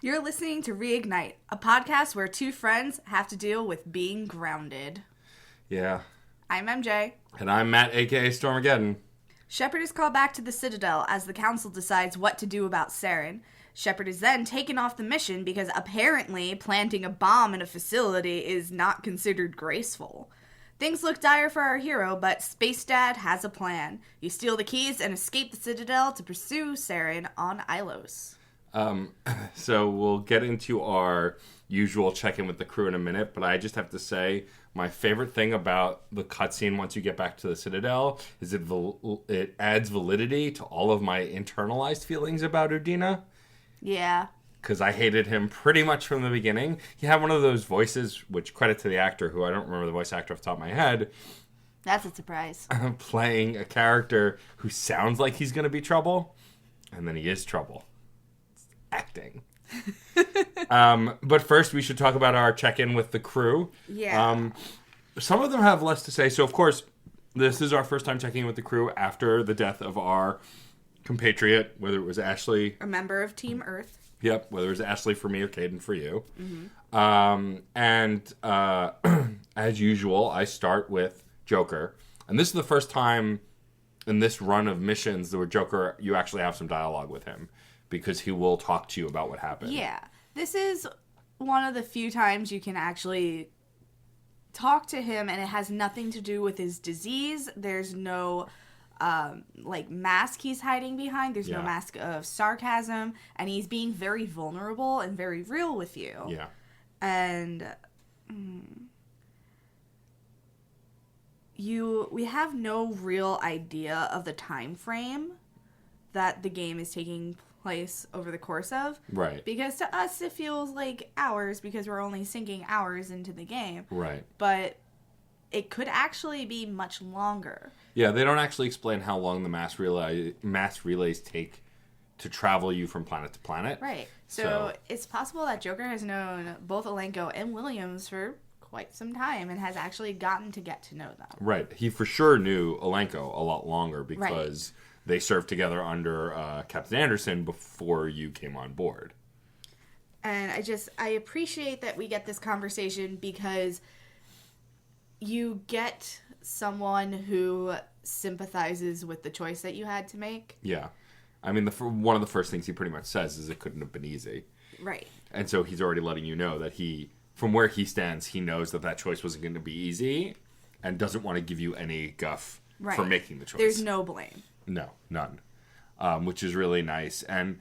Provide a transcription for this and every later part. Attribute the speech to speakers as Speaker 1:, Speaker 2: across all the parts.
Speaker 1: You're listening to Reignite, a podcast where two friends have to deal with being grounded.
Speaker 2: Yeah.
Speaker 1: I'm MJ.
Speaker 2: And I'm Matt, a.k.a. Stormageddon.
Speaker 1: Shepard is called back to the Citadel as the council decides what to do about Saren. Shepard is then taken off the mission because apparently planting a bomb in a facility is not considered graceful. Things look dire for our hero, but Space Dad has a plan. You steal the keys and escape the Citadel to pursue Saren on Ilos.
Speaker 2: So we'll get into our usual check-in with the crew in a minute, but I just have to say my favorite thing about the cutscene once you get back to the Citadel is it adds validity to all of my internalized feelings about Udina.
Speaker 1: Yeah.
Speaker 2: Because I hated him pretty much from the beginning. He had one of those voices, which credit to the actor, who I don't remember the voice actor off the top of my head.
Speaker 1: That's a surprise.
Speaker 2: Playing a character who sounds like he's going to be trouble, and then he is trouble. It's acting. But first, we should talk about our check-in with the crew.
Speaker 1: Yeah.
Speaker 2: Some of them have less to say. So, of course, this is our first time checking in with the crew after the death of our compatriot, whether it was Ashley.
Speaker 1: A member of Team Earth.
Speaker 2: Yep, whether it was Ashley for me or Caden for you.
Speaker 1: Mm-hmm.
Speaker 2: As usual, I start with Joker. And this is the first time in this run of missions where Joker, you actually have some dialogue with him. Because he will talk to you about what happened. Yeah.
Speaker 1: This is one of the few times you can actually talk to him, and it has nothing to do with his disease. There's no, mask he's hiding behind. There's no mask of sarcasm. And he's being very vulnerable and very real with you.
Speaker 2: Yeah.
Speaker 1: And we have no real idea of the time frame that the game is taking place over the course of.
Speaker 2: Right.
Speaker 1: Because to us, it feels like hours because we're only sinking hours into the game.
Speaker 2: Right.
Speaker 1: But it could actually be much longer.
Speaker 2: Yeah, they don't actually explain how long the mass relays take to travel you from planet to planet.
Speaker 1: Right. So it's possible that Joker has known both Alenko and Williams for quite some time and has actually gotten to get to know them.
Speaker 2: Right. He for sure knew Alenko a lot longer because they served together under Captain Daderson before you came on board.
Speaker 1: And I appreciate that we get this conversation because you get someone who sympathizes with the choice that you had to make.
Speaker 2: Yeah. I mean, one of the first things he pretty much says is it couldn't have been easy.
Speaker 1: Right.
Speaker 2: And so he's already letting you know that from where he stands, he knows that choice wasn't going to be easy and doesn't want to give you any guff for making the choice.
Speaker 1: There's no blame.
Speaker 2: No, none. Which is really nice. And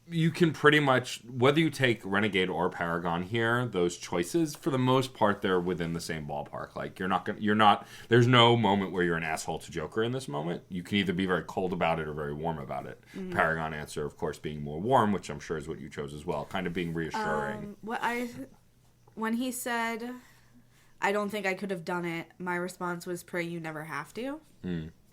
Speaker 2: you can pretty much, whether you take Renegade or Paragon here, those choices, for the most part, they're within the same ballpark. Like, there's no moment where you're an asshole to Joker in this moment. You can either be very cold about it or very warm about it. Mm-hmm. Paragon answer, of course, being more warm, which I'm sure is what you chose as well. Kind of being reassuring.
Speaker 1: When he said, I don't think I could have done it, my response was, pray you never have to.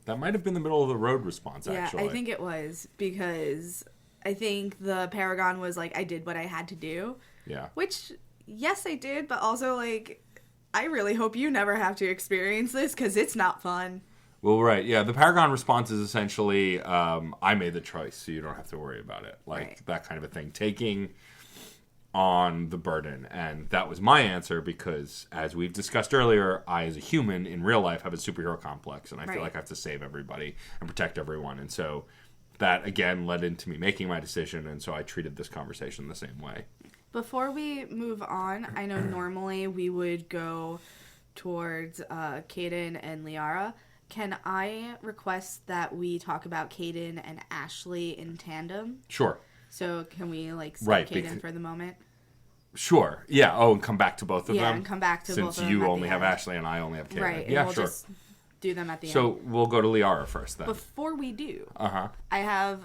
Speaker 2: That might have been the middle of the road response, actually.
Speaker 1: Yeah, I think it was, because I think the Paragon was like, I did what I had to do.
Speaker 2: Yeah. Which,
Speaker 1: yes, I did, but also, like, I really hope you never have to experience this, because it's not fun.
Speaker 2: Well, right, yeah. The Paragon response is essentially, I made the choice, so you don't have to worry about it. Like, that kind of a thing. Taking on the burden. And that was my answer because, as we've discussed earlier, I, as a human, in real life, have a superhero complex. And I feel like I have to save everybody and protect everyone. And so that, again, led into me making my decision. And so I treated this conversation the same way.
Speaker 1: Before we move on, I know normally we would go towards Caden and Liara. Can I request that we talk about Caden and Ashley in tandem?
Speaker 2: Sure.
Speaker 1: So can we, skip Caden for the moment?
Speaker 2: Sure. Yeah. Oh, and come back to both of them?
Speaker 1: Yeah, and come back to both of them.
Speaker 2: Since you only have Ashley and I only have Caden.
Speaker 1: Right.
Speaker 2: Yeah,
Speaker 1: and we'll
Speaker 2: sure.
Speaker 1: Just do them at the end.
Speaker 2: So we'll go to Liara first then.
Speaker 1: Before we do, I have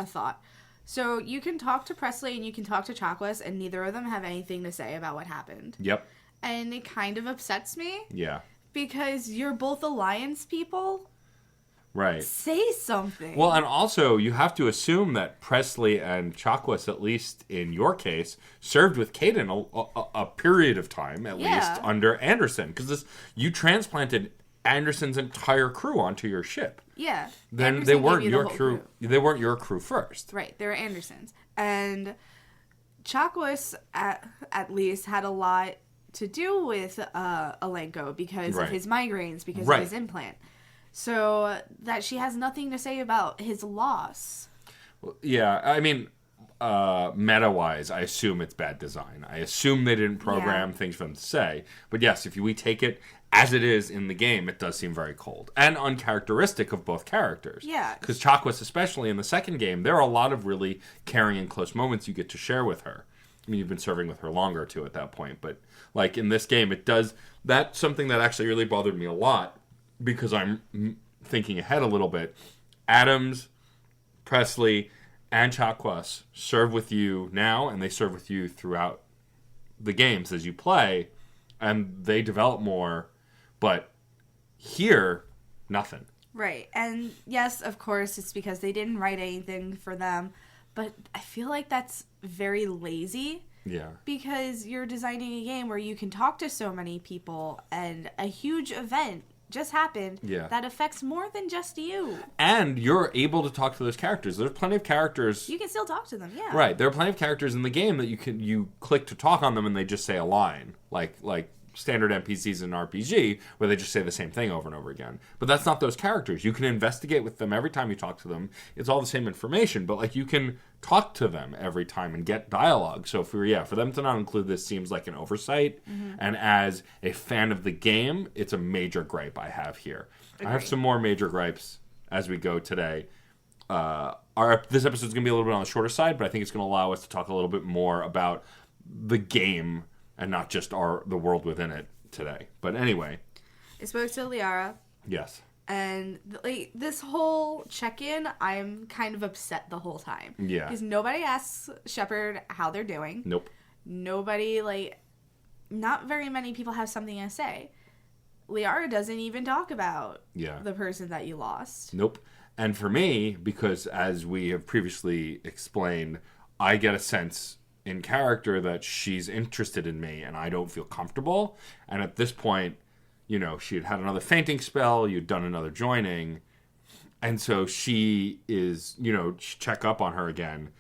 Speaker 1: a thought. So you can talk to Presley and you can talk to Chakwas, and neither of them have anything to say about what happened.
Speaker 2: Yep.
Speaker 1: And it kind of upsets me.
Speaker 2: Yeah.
Speaker 1: Because you're both Alliance people.
Speaker 2: Right.
Speaker 1: Say something.
Speaker 2: Well, and also, you have to assume that Presley and Chakwas, at least in your case, served with Caden a period of time, at least, under Anderson. Because you transplanted Anderson's entire crew onto your ship.
Speaker 1: Yeah.
Speaker 2: Then
Speaker 1: Anderson
Speaker 2: they weren't your
Speaker 1: crew.
Speaker 2: They weren't your crew first.
Speaker 1: Right. They were Anderson's. And Chakwas, at least, had a lot to do with Alenko because of his migraines, because of his implant. So that she has nothing to say about his loss.
Speaker 2: Yeah, I mean, meta-wise, I assume it's bad design. I assume they didn't program things for them to say. But yes, if we take it as it is in the game, it does seem very cold. And uncharacteristic of both characters.
Speaker 1: Yeah.
Speaker 2: Because Chakwas, especially in the second game, there are a lot of really caring and close moments you get to share with her. I mean, you've been serving with her longer, too, at that point. But, like, in this game, it does... That's something that actually really bothered me a lot. Because I'm thinking ahead a little bit. Adams, Presley, and Chakwas serve with you now, and they serve with you throughout the games as you play, and they develop more, but here, nothing.
Speaker 1: Right, and yes, of course, it's because they didn't write anything for them, but I feel like that's very lazy.
Speaker 2: Yeah. Because
Speaker 1: you're designing a game where you can talk to so many people, and a huge event just happened that affects more than just you.
Speaker 2: And you're able to talk to those characters. There's plenty of characters.
Speaker 1: You can still talk to them, yeah.
Speaker 2: Right. There are plenty of characters in the game that you click to talk on them and they just say a line. Like standard NPCs in an RPG where they just say the same thing over and over again. But that's not those characters. You can investigate with them every time you talk to them. It's all the same information, but like you can talk to them every time and get dialogue. So for them to not include this seems like an oversight. Mm-hmm. And as a fan of the game, it's a major gripe I have here. Agreed. I have some more major gripes as we go today. This episode is going to be a little bit on the shorter side, but I think it's going to allow us to talk a little bit more about the game and not just the world within it today. But anyway.
Speaker 1: I spoke to Liara.
Speaker 2: Yes.
Speaker 1: And this whole check-in, I'm kind of upset the whole time.
Speaker 2: Yeah.
Speaker 1: Because nobody asks Shepard how they're doing.
Speaker 2: Nope.
Speaker 1: Nobody, not very many people have something to say. Liara doesn't even talk about the person that you lost.
Speaker 2: Nope. And for me, because as we have previously explained, I get a sense in character that she's interested in me and I don't feel comfortable. And at this point, she had had another fainting spell, you'd done another joining, and so she is, check up on her again.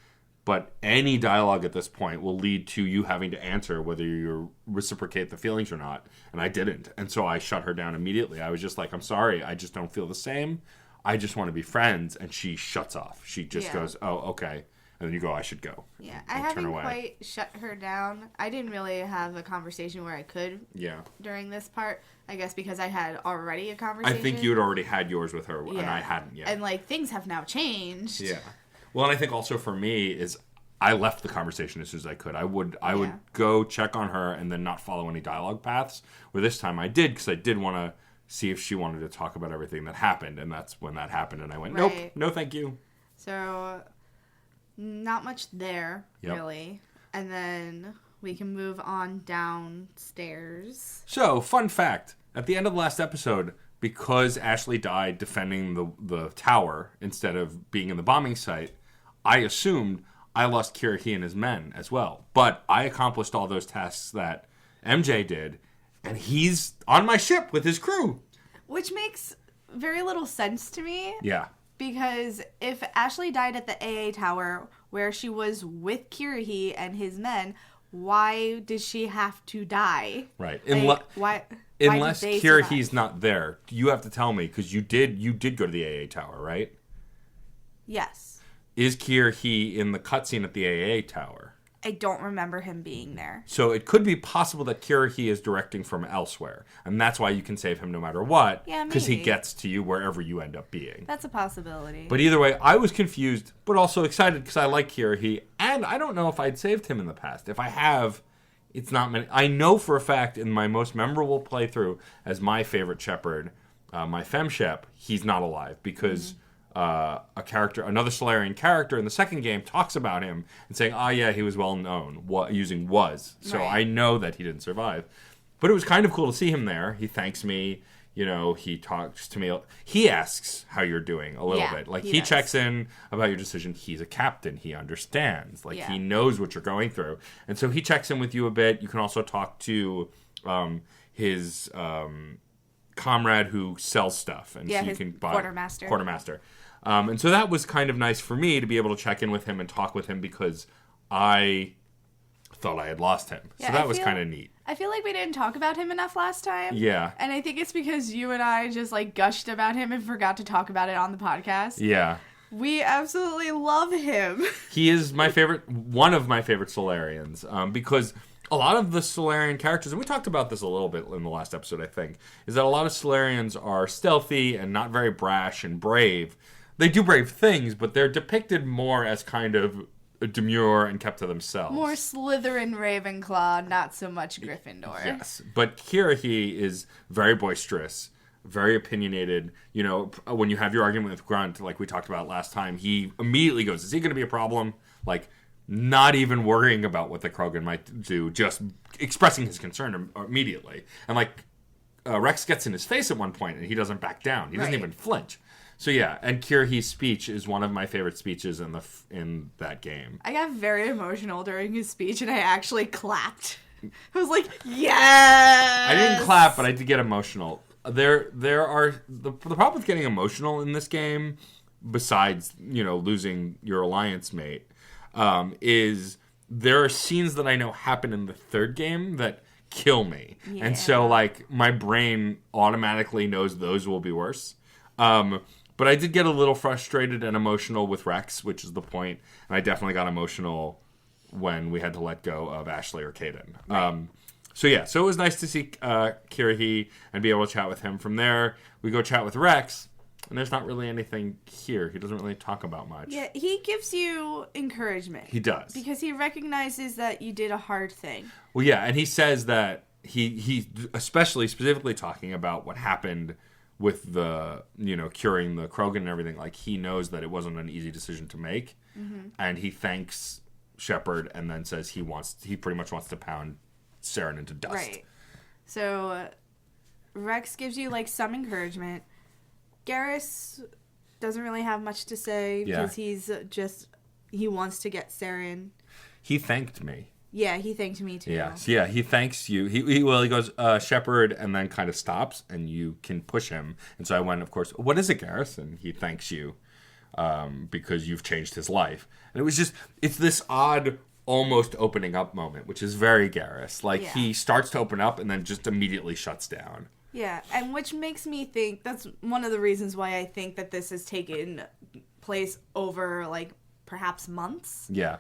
Speaker 2: But any dialogue at this point will lead to you having to answer whether you reciprocate the feelings or not. And I didn't. And so I shut her down immediately. I was just like, I'm sorry, I just don't feel the same. I just want to be friends. And she shuts off. She just goes, oh, okay. And then you go, I should go.
Speaker 1: Yeah, I haven't quite shut her down. I didn't really have a conversation where I could during this part. I guess because I had already a conversation.
Speaker 2: I think you had already had yours with her, and I hadn't yet.
Speaker 1: And, things have now changed.
Speaker 2: Yeah. Well, and I think also for me is I left the conversation as soon as I could. I would go check on her and then not follow any dialogue paths. Where this time I did, because I did want to see if she wanted to talk about everything that happened. And that's when that happened. And I went, nope, no thank you.
Speaker 1: So... not much there, really. And then we can move on downstairs.
Speaker 2: So, fun fact. At the end of the last episode, because Ashley died defending the tower instead of being in the bombing site, I assumed I lost Kiriki and his men as well. But I accomplished all those tasks that MJ did, and he's on my ship with his crew.
Speaker 1: Which makes very little sense to me.
Speaker 2: Yeah.
Speaker 1: Because if Ashley died at the AA tower where she was with Kiriki and his men, why did she have to die?
Speaker 2: Right.
Speaker 1: Unless
Speaker 2: Kiriki's not there, you have to tell me, because you did go to the AA tower, right?
Speaker 1: Yes.
Speaker 2: Is Kiriki in the cutscene at the AA tower?
Speaker 1: I don't remember him being there.
Speaker 2: So it could be possible that Kiriki is directing from elsewhere, and that's why you can save him no matter what.
Speaker 1: Yeah, maybe.
Speaker 2: Because he gets to you wherever you end up being.
Speaker 1: That's a possibility.
Speaker 2: But either way, I was confused, but also excited because I like Kiriki, and I don't know if I'd saved him in the past. If I have, it's not many. I know for a fact in my most memorable playthrough as my favorite Shepard, my FemShep, he's not alive because... another Solarian character in the second game talks about him and saying, he was well known, using was. So right. I know that he didn't survive. But it was kind of cool to see him there. He thanks me, he talks to me. He asks how you're doing a little bit. He checks in about your decision. He's a captain. He understands. He knows what you're going through. And so he checks in with you a bit. You can also talk to his comrade who sells stuff. And so you can buy Quartermaster. And so that was kind of nice for me to be able to check in with him and talk with him because I thought I had lost him.
Speaker 1: Yeah,
Speaker 2: so that was kind of neat.
Speaker 1: I feel like we didn't talk about him enough last time.
Speaker 2: Yeah.
Speaker 1: And I think it's because you and I just, like, gushed about him and forgot to talk about it on the podcast.
Speaker 2: Yeah.
Speaker 1: We absolutely love him.
Speaker 2: He is one of my favorite Solarians, because a lot of the Solarian characters, and we talked about this a little bit in the last episode, I think, is that a lot of Solarians are stealthy and not very brash and brave. They do brave things, but they're depicted more as kind of demure and kept to themselves.
Speaker 1: More Slytherin Ravenclaw, not so much Gryffindor.
Speaker 2: Yes, but Kirahi is very boisterous, very opinionated. You know, when you have your argument with Grunt, like we talked about last time, he immediately goes, is he going to be a problem? Like, not even worrying about what the Krogan might do, just expressing his concern immediately. And, like, Rex gets in his face at one point, and he doesn't back down. He doesn't even flinch. So, yeah, and Kirahi's speech is one of my favorite speeches in that game.
Speaker 1: I got very emotional during his speech, and I actually clapped. I was like, yes!
Speaker 2: I didn't clap, but I did get emotional. There are the problem with getting emotional in this game, besides, you know, losing your alliance mate, is there are scenes that I know happen in the third game that kill me. Yeah. And so, like, my brain automatically knows those will be worse. But I did get a little frustrated and emotional with Rex, which is the point. And I definitely got emotional when we had to let go of Ashley or Caden. Right. So it was nice to see Kirahi and be able to chat with him. From there, we go chat with Rex, and there's not really anything here. He doesn't really talk about much.
Speaker 1: Yeah, he gives you encouragement.
Speaker 2: He does.
Speaker 1: Because he recognizes that you did a hard thing.
Speaker 2: Well, yeah, and he says that he specifically talking about what happened with the, you know, curing the Krogan and everything. Like, he knows that it wasn't an easy decision to make. Mm-hmm. And he thanks Shepard and then says he pretty much wants to pound Saren into dust. Right.
Speaker 1: So Rex gives you, like, some encouragement. Garrus doesn't really have much to say because he wants to get Saren.
Speaker 2: He thanked me.
Speaker 1: Yeah, he thanked me too.
Speaker 2: Yeah, he thanks you. He goes, Shepard, and then kind of stops, and you can push him. And so I went, of course, what is it, Garrus? And he thanks you because you've changed his life. And it's this odd, almost opening up moment, which is very Garrus. Like, he starts to open up and then just immediately shuts down.
Speaker 1: Yeah, and which makes me think, that's one of the reasons why I think that this has taken place over, like, perhaps months.
Speaker 2: Yeah.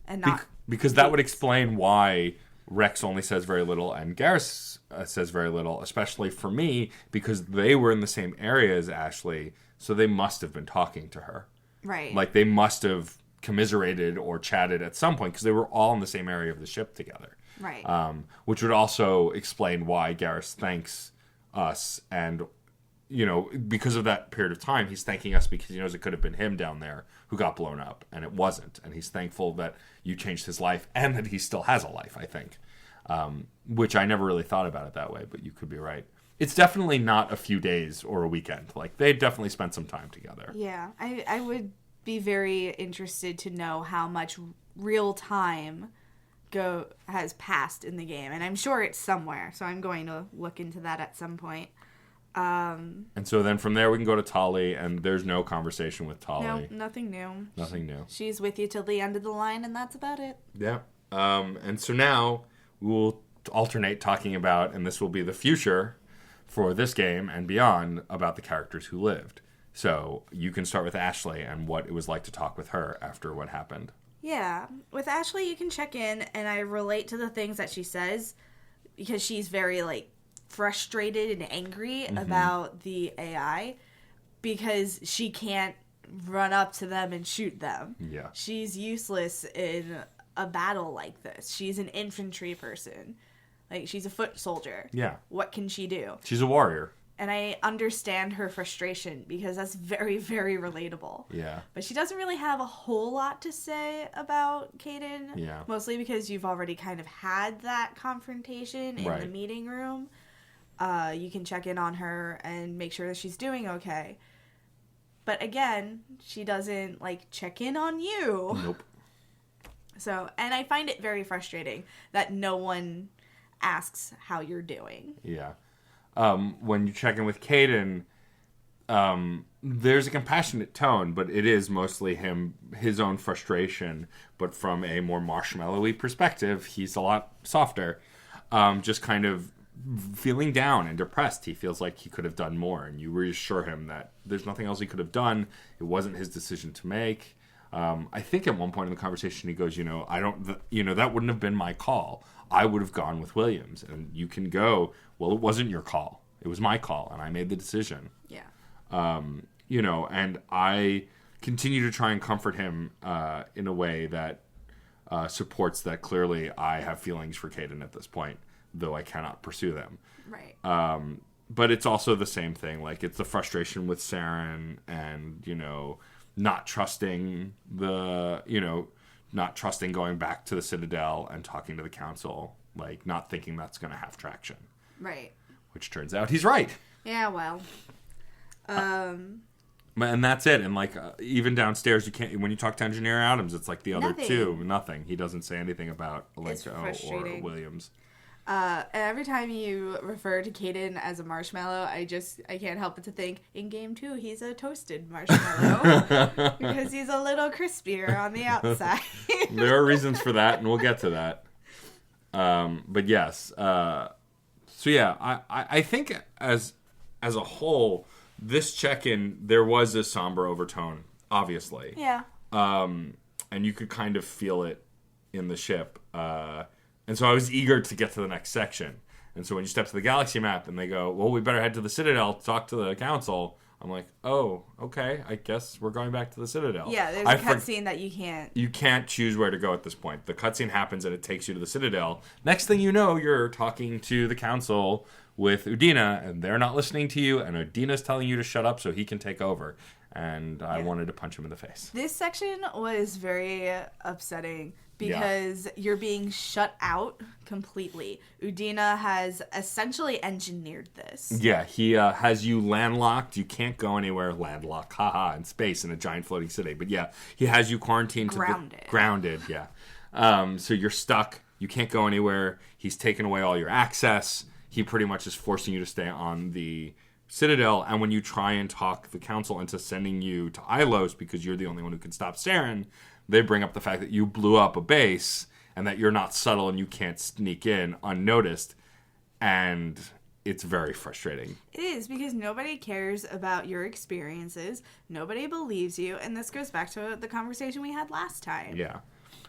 Speaker 1: And not
Speaker 2: because that would explain why Rex only says very little and Garrus says very little, especially for me, because they were in the same area as Ashley, so they must have been talking to her.
Speaker 1: Right.
Speaker 2: Like, they must have commiserated or chatted at some point, because they were all in the same area of the ship together.
Speaker 1: Right.
Speaker 2: Which would also explain why Garrus thanks us, and, you know, because of that period of time, he's thanking us because he knows it could have been him down there who got blown up, and it wasn't. And he's thankful that you changed his life and that he still has a life, I think. Which I never really thought about it that way, but you could be right. It's definitely not a few days or a weekend. Like, they definitely spent some time together.
Speaker 1: Yeah, I would be very interested to know how much real time has passed in the game, and I'm sure it's somewhere, so I'm going to look into that at some point.
Speaker 2: And so then from there we can go to Tali, and there's no conversation with Tali.
Speaker 1: No, nothing new.
Speaker 2: Nothing new.
Speaker 1: She's with you till the end of the line, and that's about it.
Speaker 2: Yeah. And so now we'll alternate talking about, and this will be the future for this game and beyond, about the characters who lived. So you can start with Ashley and what it was like to talk with her after what happened.
Speaker 1: Yeah. With Ashley, you can check in, and I relate to the things that she says, because she's very, like, frustrated and angry about the AI, because she can't run up to them and shoot them.
Speaker 2: Yeah.
Speaker 1: She's useless in a battle like this. She's an infantry person. Like, she's a foot soldier.
Speaker 2: Yeah.
Speaker 1: What can she do?
Speaker 2: She's a warrior.
Speaker 1: And I understand her frustration, because that's very, very relatable.
Speaker 2: Yeah.
Speaker 1: But she doesn't really have a whole lot to say about Caden.
Speaker 2: Yeah.
Speaker 1: Mostly because you've already kind of had that confrontation in the meeting room. You can check in on her and make sure that she's doing okay. But again, she doesn't, like, check in on you.
Speaker 2: Nope.
Speaker 1: So, and I find it very frustrating that no one asks how you're doing.
Speaker 2: Yeah. When you check in with Caden, there's a compassionate tone, but it is mostly his own frustration. But from a more marshmallowy perspective, he's a lot softer. Just kind of feeling down and depressed. He feels like he could have done more, and you reassure him that there's nothing else he could have done. It wasn't his decision to make. I think at one point in the conversation he goes, that wouldn't have been my call. I would have gone with Williams. And you can go, well, it wasn't your call. It was my call, and I made the decision.
Speaker 1: Yeah.
Speaker 2: And I continue to try and comfort him in a way that supports that clearly I have feelings for Caden at this point, though I cannot pursue them.
Speaker 1: Right.
Speaker 2: But it's also the same thing. Like, it's the frustration with Saren and, not trusting not trusting going back to the Citadel and talking to the council, like not thinking that's going to have traction.
Speaker 1: Right.
Speaker 2: Which turns out he's right.
Speaker 1: Yeah, well.
Speaker 2: And that's it. And like even downstairs, you can't. When you talk to Engineer Adams, it's like the other two, nothing. He doesn't say anything about Alenko or Williams.
Speaker 1: Every time you refer to Caden as a marshmallow, I can't help but to think, in game 2, he's a toasted marshmallow. Because he's a little crispier on the outside.
Speaker 2: There are reasons for that, and we'll get to that. But yes. I think as a whole, this check-in, there was a somber overtone, obviously.
Speaker 1: Yeah.
Speaker 2: And you could kind of feel it in the ship. And so I was eager to get to the next section. And so when you step to the galaxy map and they go, well, we better head to the Citadel to talk to the council, I'm like, oh, okay, I guess we're going back to the Citadel.
Speaker 1: Yeah, there's a cutscene that you can't...
Speaker 2: You can't choose where to go at this point. The cutscene happens and it takes you to the Citadel. Next thing you know, you're talking to the council with Udina, and they're not listening to you, and Udina's telling you to shut up so he can take over. And I wanted to punch him in the face.
Speaker 1: This section was very upsetting because you're being shut out completely. Udina has essentially engineered this.
Speaker 2: Yeah, he has you landlocked. You can't go anywhere. Landlocked, haha, in space in a giant floating city. But yeah, he has you quarantined. Grounded, yeah. So you're stuck. You can't go anywhere. He's taken away all your access. He pretty much is forcing you to stay on the Citadel, and when you try and talk the council into sending you to Ilos because you're the only one who can stop Saren, they bring up the fact that you blew up a base and that you're not subtle and you can't sneak in unnoticed, and it's very frustrating.
Speaker 1: It is, because nobody cares about your experiences, nobody believes you, and this goes back to the conversation we had last time.
Speaker 2: Yeah,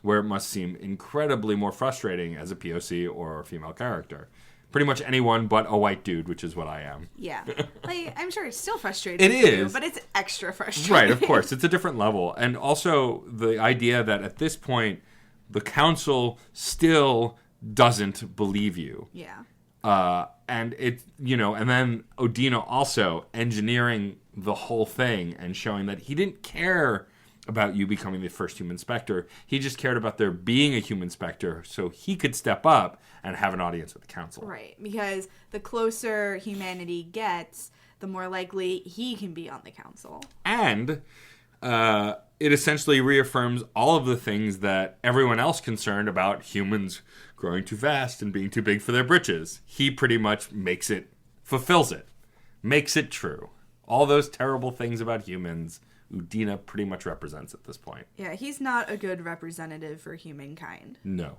Speaker 2: where it must seem incredibly more frustrating as a POC or a female character. Pretty much anyone but a white dude, which is what I am.
Speaker 1: Yeah. Like, I'm sure it's still frustrating.
Speaker 2: It is.
Speaker 1: But it's extra frustrating.
Speaker 2: Right, of course. It's a different level. And also the idea that at this point, the council still doesn't believe you.
Speaker 1: Yeah.
Speaker 2: And it, and then Udina also engineering the whole thing and showing that he didn't care about you becoming the first human Spectre. He just cared about there being a human Spectre so he could step up and have an audience with the council.
Speaker 1: Right, because the closer humanity gets, the more likely he can be on the council.
Speaker 2: And it essentially reaffirms all of the things that everyone else concerned about humans growing too fast and being too big for their britches. He pretty much fulfills it, makes it true. All those terrible things about humans, Udina pretty much represents at this point.
Speaker 1: Yeah, he's not a good representative for humankind.
Speaker 2: No.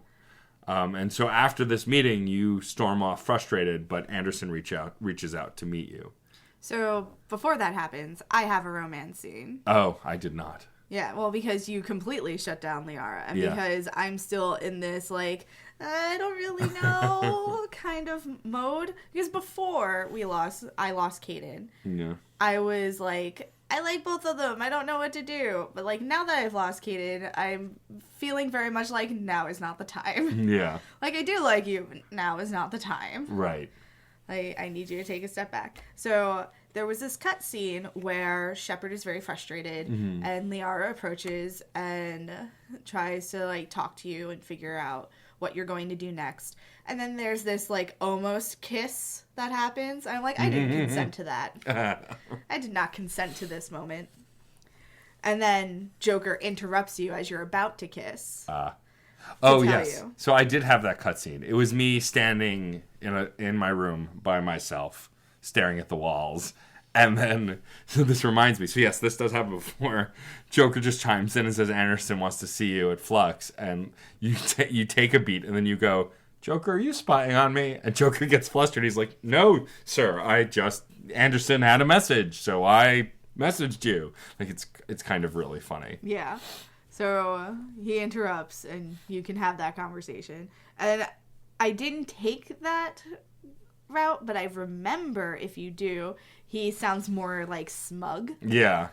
Speaker 2: And so after this meeting, you storm off frustrated, but Anderson reaches out to meet you.
Speaker 1: So before that happens, I have a romance scene.
Speaker 2: Oh, I did not.
Speaker 1: Yeah, well, because you completely shut down Liara, and because I'm still in this, like, I don't really know kind of mode. Because before I lost Caden, I was like, I like both of them. I don't know what to do. But, like, now that I've lost Caden, I'm feeling very much like now is not the time.
Speaker 2: Yeah.
Speaker 1: Like, I do like you, but now is not the time.
Speaker 2: Right.
Speaker 1: I need you to take a step back. So there was this cutscene where Shepard is very frustrated, and Liara approaches and tries to, like, talk to you and figure out what you're going to do next. And then there's this, like, almost kiss that happens. I'm like, I didn't consent to that. I did not consent to this moment. And then Joker interrupts you as you're about to kiss.
Speaker 2: Oh, yes. So I did have that cutscene. It was me standing in my room by myself, staring at the walls. And then, so this reminds me. So yes, this does happen before. Joker just chimes in and says, Anderson wants to see you at Flux. And you take a beat and then you go, Joker, are you spying on me? And Joker gets flustered. He's like, no, sir, Anderson had a message, so I messaged you. Like, it's kind of really funny.
Speaker 1: Yeah. So he interrupts and you can have that conversation. And I didn't take that route, but I remember if you do, he sounds more like smug.
Speaker 2: Yeah.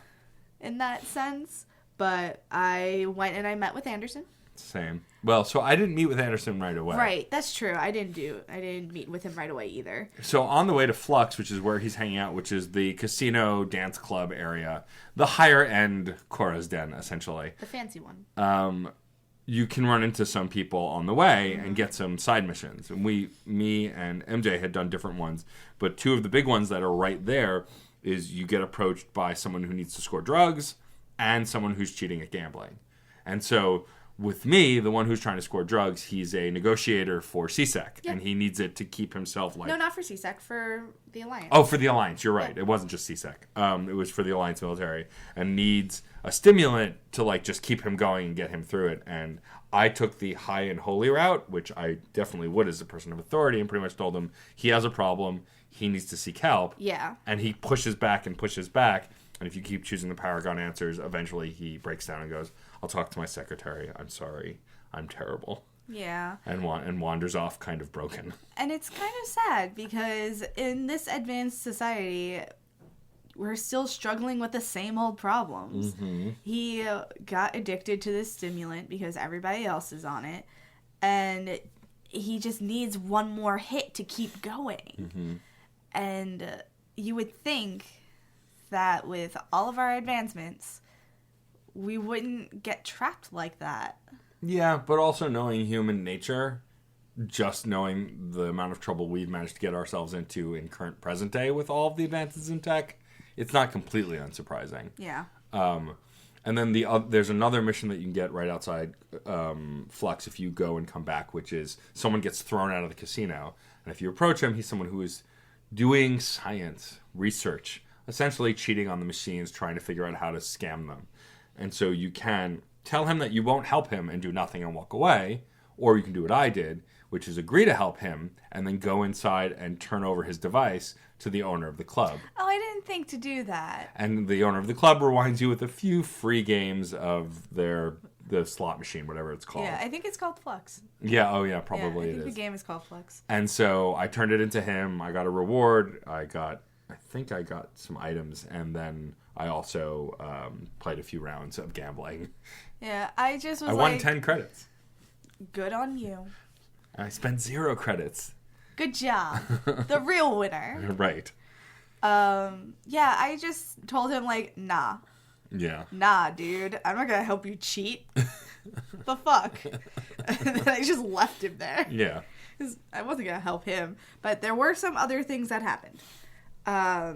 Speaker 1: In that sense. But I went and I met with Anderson.
Speaker 2: Same. Well, so I didn't meet with Anderson right away.
Speaker 1: Right, that's true. I didn't meet with him right away either.
Speaker 2: So on the way to Flux, which is where he's hanging out, which is the casino dance club area, the higher end Cora's Den, essentially.
Speaker 1: The fancy one.
Speaker 2: You can run into some people on the way and get some side missions. And me and MJ had done different ones, but two of the big ones that are right there is you get approached by someone who needs to score drugs and someone who's cheating at gambling. And so with me, the one who's trying to score drugs, he's a negotiator for CSEC, and he needs it to keep himself like...
Speaker 1: No, not for CSEC, for the Alliance.
Speaker 2: Oh, for the Alliance, you're right. Yeah. It wasn't just CSEC. It was for the Alliance military, and needs a stimulant to like just keep him going and get him through it. And I took the high and holy route, which I definitely would as a person of authority, and pretty much told him he has a problem, he needs to seek help.
Speaker 1: Yeah.
Speaker 2: And he pushes back and pushes back, and if you keep choosing the Paragon answers, eventually he breaks down and goes, I'll talk to my secretary. I'm sorry. I'm terrible.
Speaker 1: Yeah.
Speaker 2: And wanders off kind of broken.
Speaker 1: And it's kind of sad because in this advanced society, we're still struggling with the same old problems. Mm-hmm. He got addicted to this stimulant because everybody else is on it. And he just needs one more hit to keep going. Mm-hmm. And you would think that with all of our advancements, we wouldn't get trapped like that.
Speaker 2: Yeah, but also knowing human nature, just knowing the amount of trouble we've managed to get ourselves into in current present day with all of the advances in tech, it's not completely unsurprising.
Speaker 1: Yeah.
Speaker 2: And then there's another mission that you can get right outside Flux if you go and come back, which is someone gets thrown out of the casino. And if you approach him, he's someone who is doing science, research, essentially cheating on the machines, trying to figure out how to scam them. And so you can tell him that you won't help him and do nothing and walk away, or you can do what I did, which is agree to help him and then go inside and turn over his device to the owner of the club.
Speaker 1: Oh, I didn't think to do that.
Speaker 2: And the owner of the club rewinds you with a few free games of the slot machine, whatever it's called.
Speaker 1: Yeah, I think it's called Flux.
Speaker 2: Yeah, oh yeah, probably it is.
Speaker 1: I think the game is called Flux.
Speaker 2: And so I turned it into him. I got a reward. I think I got some items, and then I also played a few rounds of gambling.
Speaker 1: Yeah, I
Speaker 2: won 10 credits.
Speaker 1: Good on you.
Speaker 2: I spent 0 credits.
Speaker 1: Good job. The real winner.
Speaker 2: Right.
Speaker 1: Yeah, I just told him, like, nah.
Speaker 2: Yeah.
Speaker 1: Nah, dude. I'm not gonna help you cheat. The fuck? And then I just left him there.
Speaker 2: Yeah.
Speaker 1: Because I wasn't gonna help him. But there were some other things that happened. I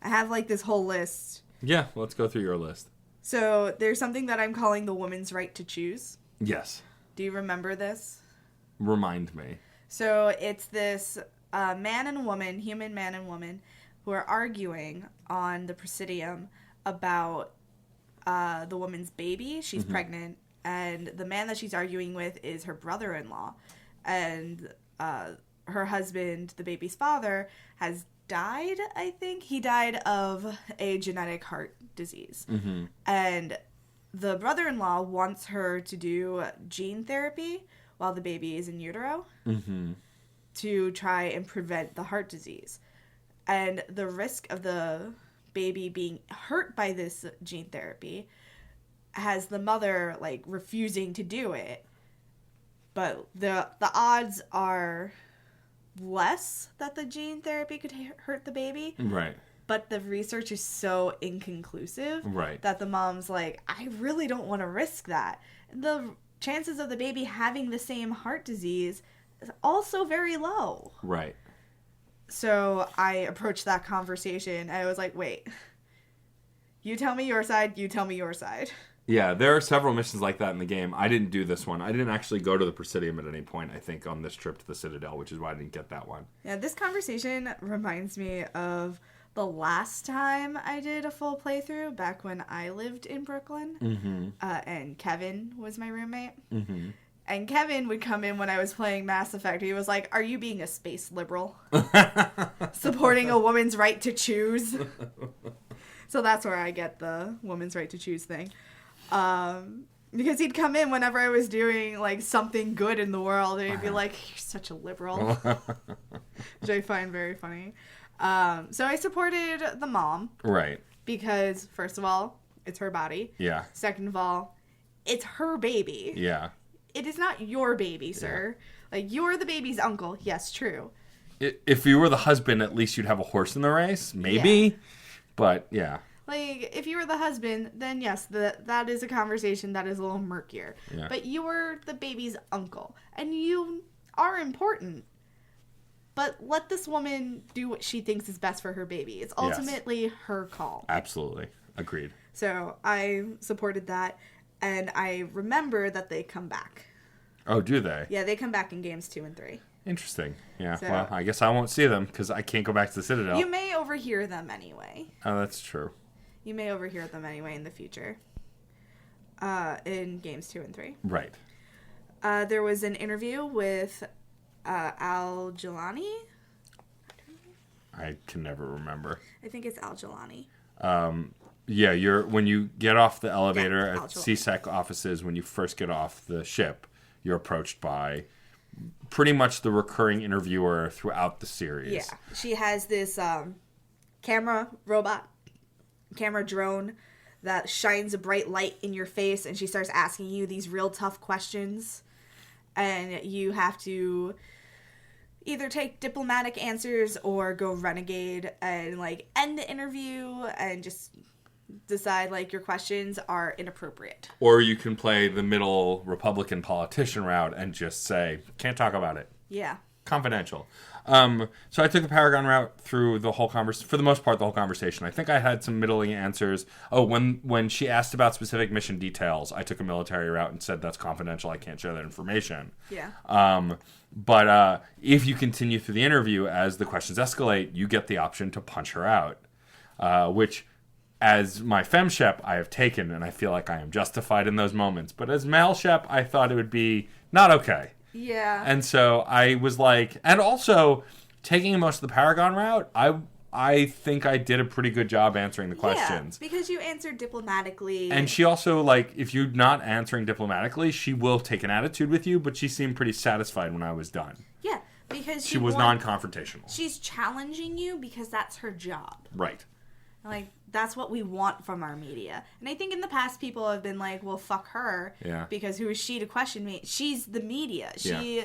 Speaker 1: have, like, this whole list.
Speaker 2: Yeah, let's go through your list.
Speaker 1: So, there's something that I'm calling the woman's right to choose.
Speaker 2: Yes.
Speaker 1: Do you remember this?
Speaker 2: Remind me.
Speaker 1: So, it's this man and woman, human man and woman, who are arguing on the Presidium about the woman's baby. She's pregnant, and the man that she's arguing with is her brother-in-law. And her husband, the baby's father, has died, I think. He died of a genetic heart disease. Mm-hmm. And the brother-in-law wants her to do gene therapy while the baby is in utero to try and prevent the heart disease. And the risk of the baby being hurt by this gene therapy has the mother, like, refusing to do it. But the odds are less that the gene therapy could hurt the baby.
Speaker 2: Right.
Speaker 1: But the research is so inconclusive
Speaker 2: right.
Speaker 1: that the mom's like, I really don't want to risk that. The chances of the baby having the same heart disease is also very low.
Speaker 2: Right.
Speaker 1: So I approached that conversation. I was like, wait, you tell me your side, you tell me your side.
Speaker 2: Yeah, there are several missions like that in the game. I didn't do this one. I didn't actually go to the Presidium at any point, I think, on this trip to the Citadel, which is why I didn't get that one.
Speaker 1: Yeah, this conversation reminds me of the last time I did a full playthrough, back when I lived in Brooklyn.
Speaker 2: Mm-hmm.
Speaker 1: And Kevin was my roommate.
Speaker 2: Mm-hmm.
Speaker 1: And Kevin would come in when I was playing Mass Effect. He was like, "Are you being a space liberal? Supporting a woman's right to choose?" So that's where I get the woman's right to choose thing. Because he'd come in whenever I was doing, like, something good in the world, and he'd be like, "You're such a liberal." Which I find very funny. So I supported the mom.
Speaker 2: Right.
Speaker 1: Because, first of all, it's her body.
Speaker 2: Yeah.
Speaker 1: Second of all, it's her baby.
Speaker 2: Yeah.
Speaker 1: It is not your baby, sir. Yeah. Like, you're the baby's uncle. Yes, true.
Speaker 2: If you were the husband, at least you'd have a horse in the race. Maybe. Yeah. But, yeah.
Speaker 1: Like, if you were the husband, then yes, that is a conversation that is a little murkier.
Speaker 2: Yeah.
Speaker 1: But you're the baby's uncle. And you are important. But let this woman do what she thinks is best for her baby. It's ultimately her call.
Speaker 2: Absolutely. Agreed.
Speaker 1: So I supported that. And I remember that they come back.
Speaker 2: Oh, do they?
Speaker 1: Yeah, they come back in games 2 and 3.
Speaker 2: Interesting. Yeah.
Speaker 1: So,
Speaker 2: well, I guess I won't see them because I can't go back to the Citadel.
Speaker 1: You may overhear them anyway.
Speaker 2: Oh, that's true.
Speaker 1: You may overhear them anyway in the future. In games 2 and 3.
Speaker 2: Right.
Speaker 1: There was an interview with Al Jelani.
Speaker 2: I can never remember.
Speaker 1: I think it's Al Jelani.
Speaker 2: Yeah, when you get off the elevator at CSEC offices, when you first get off the ship, you're approached by pretty much the recurring interviewer throughout the series.
Speaker 1: Yeah, she has this camera drone that shines a bright light in your face, and she starts asking you these real tough questions, and you have to either take diplomatic answers or go renegade and, like, end the interview and just decide, like, your questions are inappropriate.
Speaker 2: Or you can play the middle Republican politician route and just say, can't talk about it.
Speaker 1: Yeah.
Speaker 2: Confidential. So I took the Paragon route through the whole for the most part, the whole conversation. I think I had some middling answers. Oh, when she asked about specific mission details, I took a military route and said that's confidential. I can't share that information.
Speaker 1: Yeah.
Speaker 2: But if you continue through the interview, as the questions escalate, you get the option to punch her out, which, as my fem shep, I have taken, and I feel like I am justified in those moments. But as male shep, I thought it would be not okay.
Speaker 1: Yeah.
Speaker 2: And so I was like, and also taking most of the Paragon route, I think I did a pretty good job answering the questions.
Speaker 1: Yeah, because you answered diplomatically.
Speaker 2: And she also, like, if you're not answering diplomatically, she will take an attitude with you, but she seemed pretty satisfied when I was done.
Speaker 1: Yeah, because
Speaker 2: she was non-confrontational.
Speaker 1: She's challenging you because that's her job.
Speaker 2: Right.
Speaker 1: Like, that's what we want from our media. And I think in the past people have been like, well, fuck her.
Speaker 2: Yeah.
Speaker 1: Because who is she to question me? She's the media. She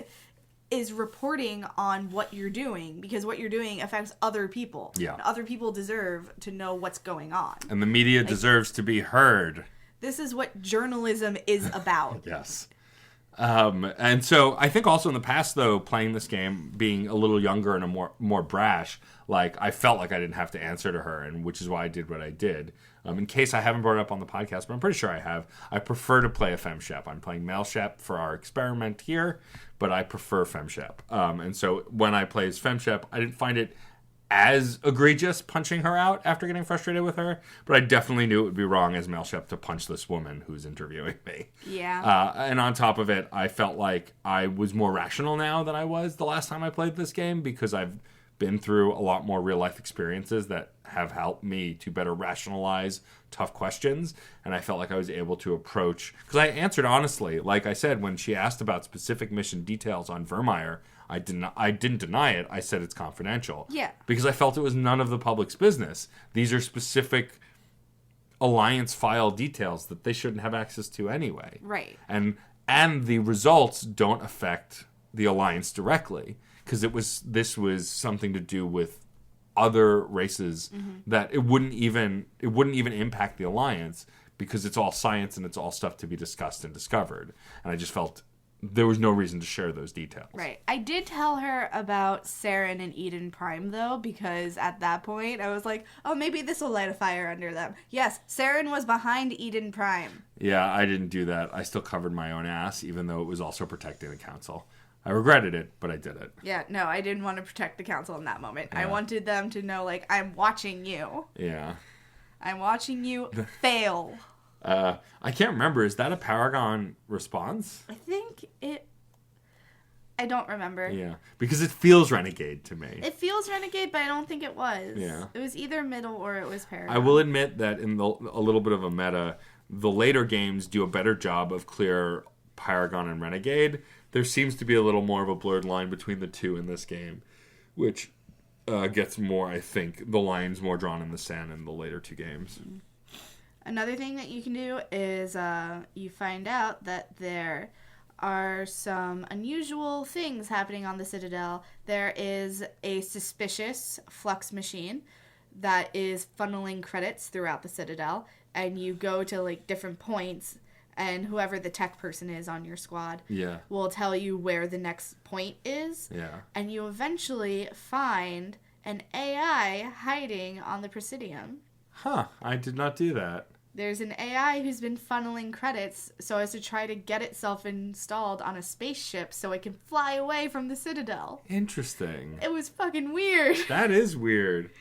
Speaker 1: is reporting on what you're doing because what you're doing affects other people.
Speaker 2: Yeah.
Speaker 1: And other people deserve to know what's going on.
Speaker 2: And the media deserves to be heard.
Speaker 1: This is what journalism is about.
Speaker 2: Yes. And so I think also in the past, though, playing this game, being a little younger and a more brash, like, I felt like I didn't have to answer to her, and which is why I did what I did. In case I haven't brought it up on the podcast, but I'm pretty sure I have, I prefer to play a fem shep. I'm playing male shep for our experiment here, but I prefer fem shep. And so when I play as fem shep, I didn't find it as egregious punching her out after getting frustrated with her, but I definitely knew it would be wrong as male shep to punch this woman who's interviewing me.
Speaker 1: Yeah.
Speaker 2: And on top of it, I felt like I was more rational now than I was the last time I played this game because I've been through a lot more real life experiences that have helped me to better rationalize tough questions, and I felt like I was able to approach, because I answered honestly. Like I said, when she asked about specific mission details on Vermeer, I didn't deny it. I said it's confidential.
Speaker 1: Yeah. Because
Speaker 2: I felt it was none of the public's business. These are specific Alliance file details that they shouldn't have access to anyway.
Speaker 1: Right.
Speaker 2: And the results don't affect the Alliance directly, because this was something to do with other races that it wouldn't even impact the Alliance, because it's all science and it's all stuff to be discussed and discovered. And I just felt there was no reason to share those details.
Speaker 1: Right. I did tell her about Saren and Eden Prime, though, because at that point, I was like, oh, maybe this will light a fire under them. Yes, Saren was behind Eden Prime.
Speaker 2: Yeah, I didn't do that. I still covered my own ass, even though it was also protecting the council. I regretted it, but I did it.
Speaker 1: Yeah, no, I didn't want to protect the council in that moment.
Speaker 2: Yeah.
Speaker 1: I wanted them to know, like, I'm watching you.
Speaker 2: Yeah.
Speaker 1: I'm watching you fail.
Speaker 2: I can't remember. Is that a Paragon response?
Speaker 1: I think I don't remember.
Speaker 2: Yeah, because it feels Renegade to me.
Speaker 1: It feels Renegade, but I don't think it was.
Speaker 2: Yeah.
Speaker 1: It was either middle or it was Paragon.
Speaker 2: I will admit that in a little bit of a meta, the later games do a better job of clear Paragon and Renegade. There seems to be a little more of a blurred line between the two in this game, which gets more, I think, the lines more drawn in the sand in the later two games.
Speaker 1: Another thing that you can do is you find out that there are some unusual things happening on the Citadel. There is a suspicious flux machine that is funneling credits throughout the Citadel, and you go to like different points, and whoever the tech person is on your squad will tell you where the next point is.
Speaker 2: Yeah.
Speaker 1: And you eventually find an AI hiding on the Presidium.
Speaker 2: Huh, I did not do that.
Speaker 1: There's an AI who's been funneling credits so as to try to get itself installed on a spaceship so it can fly away from the Citadel.
Speaker 2: Interesting.
Speaker 1: It was fucking weird.
Speaker 2: That is weird.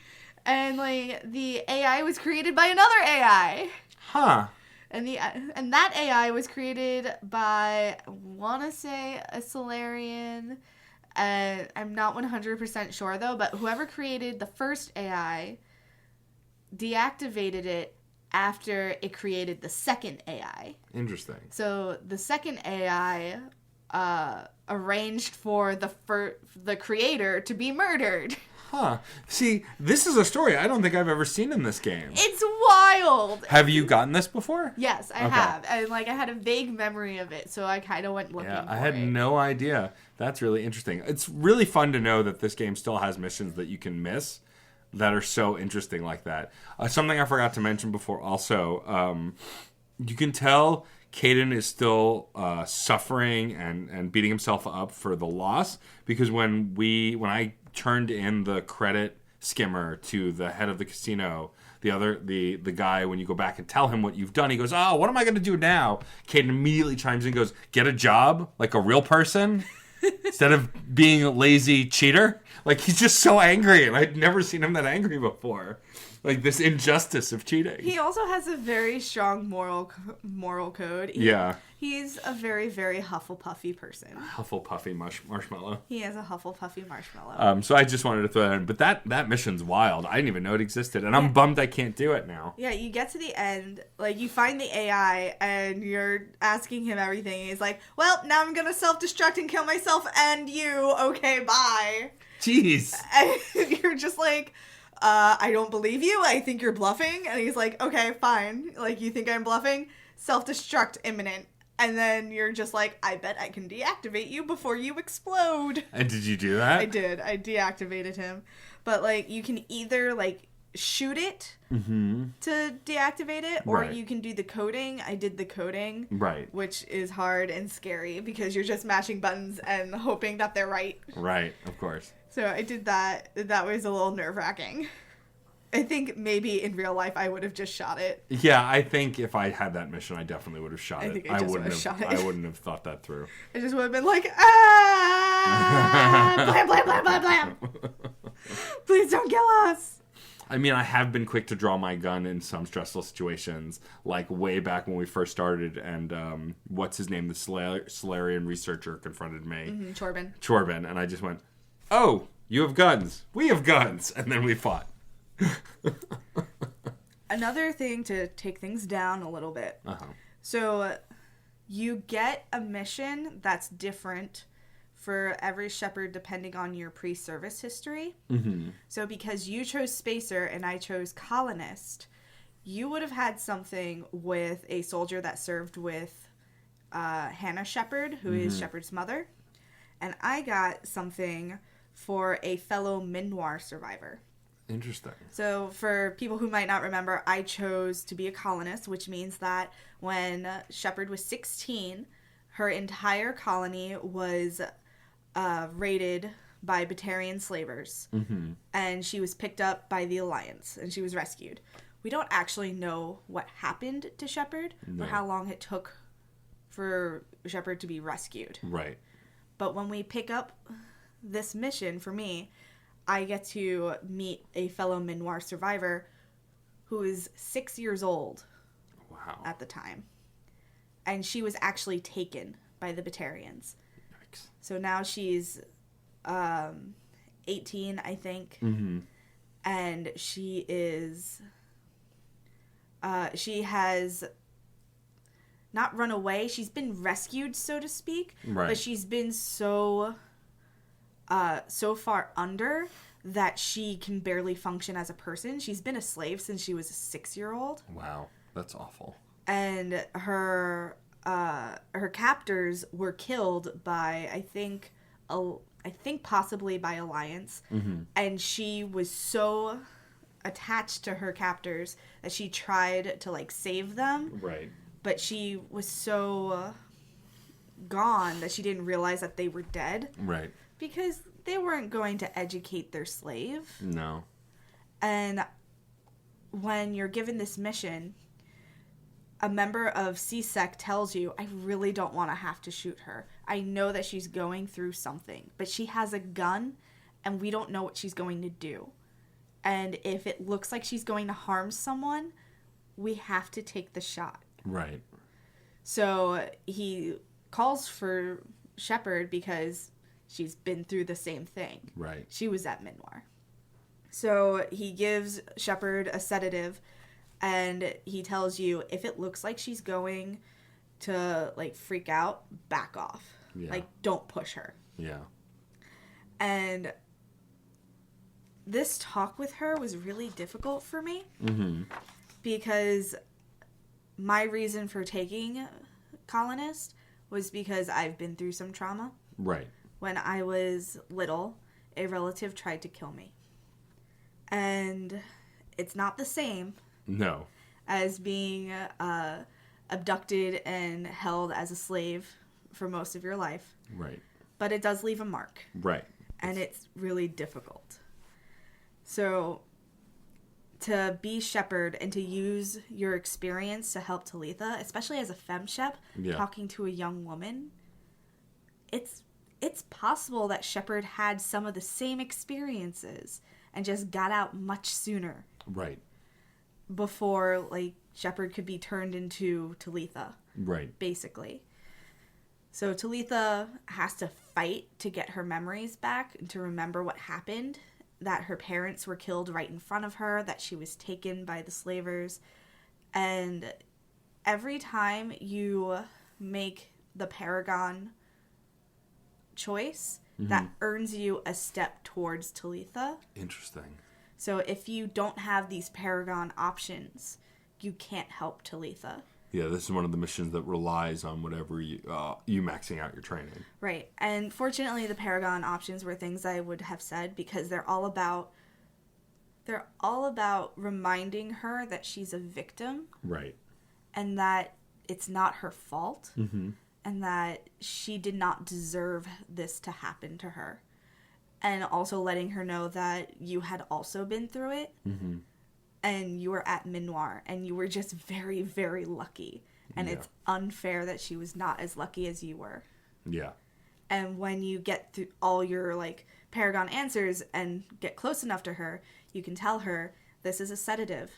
Speaker 1: And, like, the AI was created by another AI.
Speaker 2: Huh.
Speaker 1: And that AI was created by, I want to say, a Solarian. I'm not 100% sure, though, but whoever created the first AI deactivated it after it created the second AI.
Speaker 2: Interesting.
Speaker 1: So the second AI arranged for the creator to be murdered.
Speaker 2: Huh. See, this is a story I don't think I've ever seen in this game.
Speaker 1: It's wild.
Speaker 2: Have you gotten this before?
Speaker 1: Yes, I have. And I had a vague memory of it, so I kind of went looking for it.
Speaker 2: Yeah, I had no idea. That's really interesting. It's really fun to know that this game still has missions that you can miss that are so interesting like that. Something I forgot to mention before also, you can tell Caden is still suffering and beating himself up for the loss, because when I turned in the credit skimmer to the head of the casino, the guy, when you go back and tell him what you've done, he goes, oh, what am I going to do now? Caden immediately chimes in and goes, get a job like a real person instead of being a lazy cheater. Like, he's just so angry, and I'd never seen him that angry before. Like, this injustice of cheating.
Speaker 1: He also has a very strong moral code. He's a very, very Hufflepuffy person.
Speaker 2: Hufflepuffy marshmallow.
Speaker 1: He is a Hufflepuffy marshmallow.
Speaker 2: So I just wanted to throw that in. But that mission's wild. I didn't even know it existed. And I'm bummed I can't do it now.
Speaker 1: Yeah, you get to the end, you find the AI, and you're asking him everything. And he's like, well, now I'm going to self-destruct and kill myself and you. Okay, bye.
Speaker 2: Jeez.
Speaker 1: And you're just like, I don't believe you. I think you're bluffing. And he's like, okay, fine. You think I'm bluffing? Self-destruct imminent. And then you're just like, I bet I can deactivate you before you explode.
Speaker 2: And did you do that?
Speaker 1: I did. I deactivated him. But, you can either, shoot it to deactivate it, or you can do the coding. I did the coding.
Speaker 2: Right.
Speaker 1: Which is hard and scary because you're just mashing buttons and hoping that they're right.
Speaker 2: Right, of course.
Speaker 1: So I did that. That was a little nerve-wracking. I think maybe in real life I would have just shot it.
Speaker 2: Yeah, I think if I had that mission, I definitely would have shot it.
Speaker 1: I think I just would have shot it.
Speaker 2: I wouldn't have thought that through.
Speaker 1: I just would have been like, blam, blam, blam, blam, blam. Please don't kill us.
Speaker 2: I mean, I have been quick to draw my gun in some stressful situations, way back when we first started, and what's his name, the Solarian researcher confronted me. Chorbin, and I just went, oh, you have guns. We have guns. And then we fought.
Speaker 1: Another thing to take things down a little bit. So you get a mission that's different for every shepherd depending on your pre-service history. So because you chose Spacer and I chose Colonist, you would have had something with a soldier that served with Hannah Shepherd, who is Shepherd's mother. And I got something for a fellow Minoir survivor.
Speaker 2: Interesting.
Speaker 1: So for people who might not remember, I chose to be a colonist, which means that when Shepherd was 16, her entire colony was raided by Batarian slavers, and she was picked up by the Alliance, and she was rescued. We don't actually know what happened to Shepard or how long it took for Shepard to be rescued.
Speaker 2: Right.
Speaker 1: But when we pick up this mission, for me, I get to meet a fellow Minoir survivor who is 6 years old at the time. And she was actually taken by the Batarians.
Speaker 2: Yikes.
Speaker 1: So now she's 18, I think. And she is... she has not run away. She's been rescued, so to speak.
Speaker 2: Right.
Speaker 1: But she's been so far under that she can barely function as a person. She's been a slave since she was a 6-year-old.
Speaker 2: Wow. That's awful.
Speaker 1: And her captors were killed by, I think possibly by Alliance. And she was so attached to her captors that she tried to like save them.
Speaker 2: Right.
Speaker 1: But she was so gone that she didn't realize that they were dead.
Speaker 2: Right.
Speaker 1: Because they weren't going to educate their slave.
Speaker 2: No.
Speaker 1: And when you're given this mission, a member of CSEC tells you, I really don't want to have to shoot her. I know that she's going through something, but she has a gun and we don't know what she's going to do. And if it looks like she's going to harm someone, we have to take the shot.
Speaker 2: Right.
Speaker 1: So he calls for Shepard because she's been through the same thing.
Speaker 2: Right.
Speaker 1: She was at Minoir. So he gives Shepard a sedative, and he tells you if it looks like she's going to like freak out, back off.
Speaker 2: Yeah.
Speaker 1: Like, don't push her.
Speaker 2: Yeah.
Speaker 1: And this talk with her was really difficult for me because my reason for taking Colonist was because I've been through some trauma.
Speaker 2: Right.
Speaker 1: When I was little, a relative tried to kill me. And it's not the same
Speaker 2: No.
Speaker 1: as being abducted and held as a slave for most of your life.
Speaker 2: Right.
Speaker 1: But it does leave a mark.
Speaker 2: Right.
Speaker 1: And it's really difficult. So to be Shepard and to use your experience to help Talitha, especially as a femshep, talking to a young woman, it's possible that Shepard had some of the same experiences and just got out much sooner.
Speaker 2: Right.
Speaker 1: Before, like, Shepard could be turned into Talitha.
Speaker 2: Right.
Speaker 1: Basically. So Talitha has to fight to get her memories back and to remember what happened, that her parents were killed right in front of her, that she was taken by the slavers. And every time you make the Paragon choice, that earns you a step towards Talitha.
Speaker 2: Interesting.
Speaker 1: So if you don't have these Paragon options, you can't help Talitha.
Speaker 2: Yeah, this is one of the missions that relies on whatever you maxing out your training.
Speaker 1: Right. And fortunately, the Paragon options were things I would have said because they're all about reminding her that she's a victim.
Speaker 2: Right.
Speaker 1: And that it's not her fault. And that she did not deserve this to happen to her. And also letting her know that you had also been through it. And you were at Minoir, and you were just very, very lucky. And it's unfair that she was not as lucky as you were.
Speaker 2: Yeah.
Speaker 1: And when you get through all your, like, Paragon answers and get close enough to her, you can tell her, this is a sedative.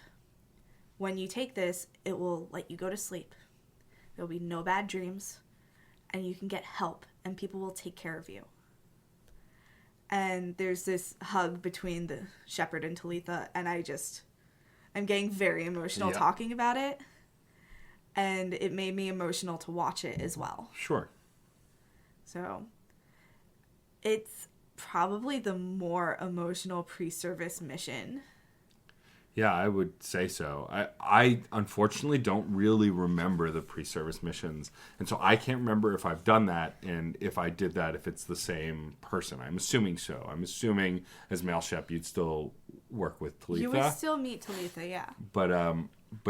Speaker 1: When you take this, it will let you go to sleep. There'll be no bad dreams. And you can get help, and people will take care of you. And there's this hug between the Shepard and Talitha, and I'm getting very emotional talking about it. And it made me emotional to watch it as well.
Speaker 2: Sure. So,
Speaker 1: it's probably the more emotional pre-service mission.
Speaker 2: Yeah, I would say so. I unfortunately don't really remember the pre-service missions. And so I can't remember if I've done that and if I did that, if it's the same person. I'm assuming so. I'm assuming as male Shep, you'd still work with Talitha.
Speaker 1: You would still meet Talitha, yeah.
Speaker 2: But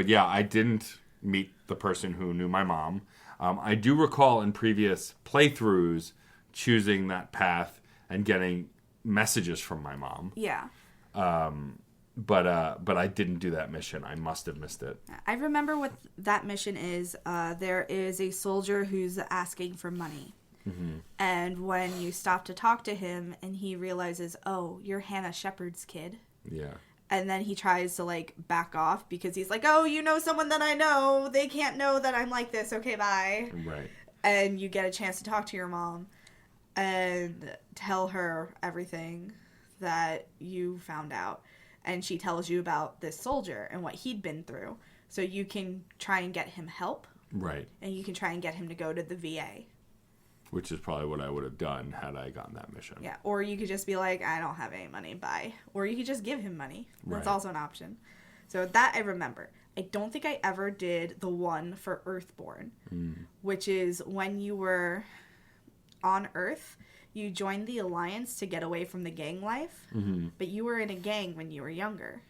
Speaker 2: yeah, I didn't meet the person who knew my mom. I do recall in previous playthroughs choosing that path and getting messages from my mom.
Speaker 1: Yeah.
Speaker 2: But I didn't do that mission. I must have missed it.
Speaker 1: I remember what that mission is. There is a soldier who's asking for money. Mm-hmm. And when you stop to talk to him and he realizes, oh, you're Hannah Shepard's kid.
Speaker 2: Yeah.
Speaker 1: And then he tries to, like, back off because he's like, oh, you know someone that I know. They can't know that I'm like this. Okay, bye.
Speaker 2: Right.
Speaker 1: And you get a chance to talk to your mom and tell her everything that you found out. And she tells you about this soldier and what he'd been through. So you can try and get him help.
Speaker 2: Right.
Speaker 1: And you can try and get him to go to the VA.
Speaker 2: Which is probably what I would have done had I gotten that mission.
Speaker 1: Yeah, or you could just be like, I don't have any money, bye. Or you could just give him money. That's also an option. So that I remember. I don't think I ever did the one for Earthborn, which is when you were on Earth, you joined the Alliance to get away from the gang life, but you were in a gang when you were younger.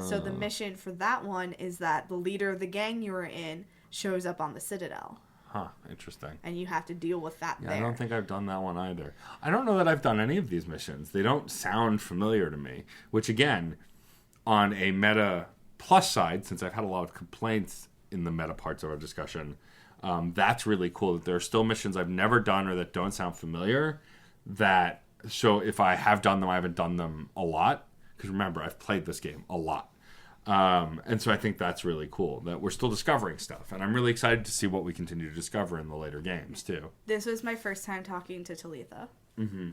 Speaker 1: So the mission for that one is that the leader of the gang you were in shows up on the Citadel.
Speaker 2: Huh, interesting.
Speaker 1: And you have to deal with that there.
Speaker 2: I don't think I've done that one either. I don't know that I've done any of these missions. They don't sound familiar to me, which again, on a meta plus side, since I've had a lot of complaints in the meta parts of our discussion, that's really cool that there are still missions I've never done or that don't sound familiar. So if I have done them, I haven't done them a lot. Because remember, I've played this game a lot. And so I think that's really cool that we're still discovering stuff. And I'm really excited to see what we continue to discover in the later games, too.
Speaker 1: This was my first time talking to Talitha. Mm-hmm.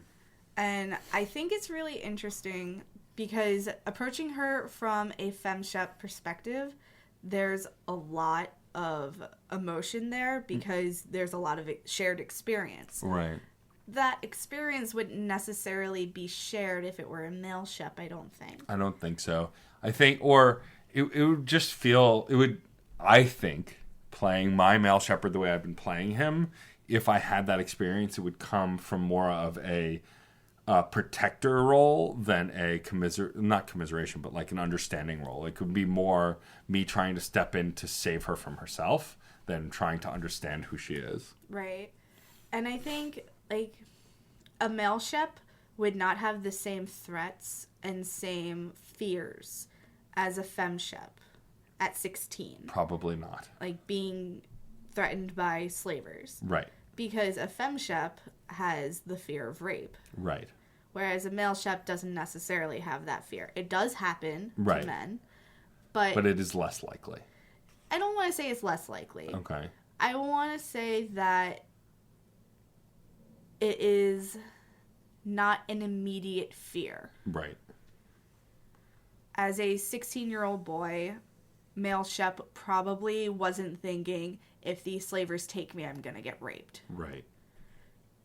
Speaker 1: And I think it's really interesting because approaching her from a femshep perspective, there's a lot of emotion there because there's a lot of shared experience.
Speaker 2: Right.
Speaker 1: That experience wouldn't necessarily be shared if it were a male shep, I don't think.
Speaker 2: I don't think so. I think, or it would just feel, I think, playing my male shepherd the way I've been playing him, if I had that experience, it would come from more of a protector role than a not commiseration, but like an understanding role. It could be more me trying to step in to save her from herself than trying to understand who she is.
Speaker 1: Right. And I think, like, a male shep would not have the same threats and same fears as a femshep at 16.
Speaker 2: Probably not.
Speaker 1: Like being threatened by slavers.
Speaker 2: Right.
Speaker 1: Because a femshep has the fear of rape.
Speaker 2: Right.
Speaker 1: Whereas a male shep doesn't necessarily have that fear. It does happen to men. But
Speaker 2: it is less likely.
Speaker 1: I don't want to say it's less likely.
Speaker 2: Okay.
Speaker 1: I want to say that it is not an immediate fear.
Speaker 2: Right.
Speaker 1: As a 16-year-old boy, male shep probably wasn't thinking, if these slavers take me, I'm going to get raped.
Speaker 2: Right.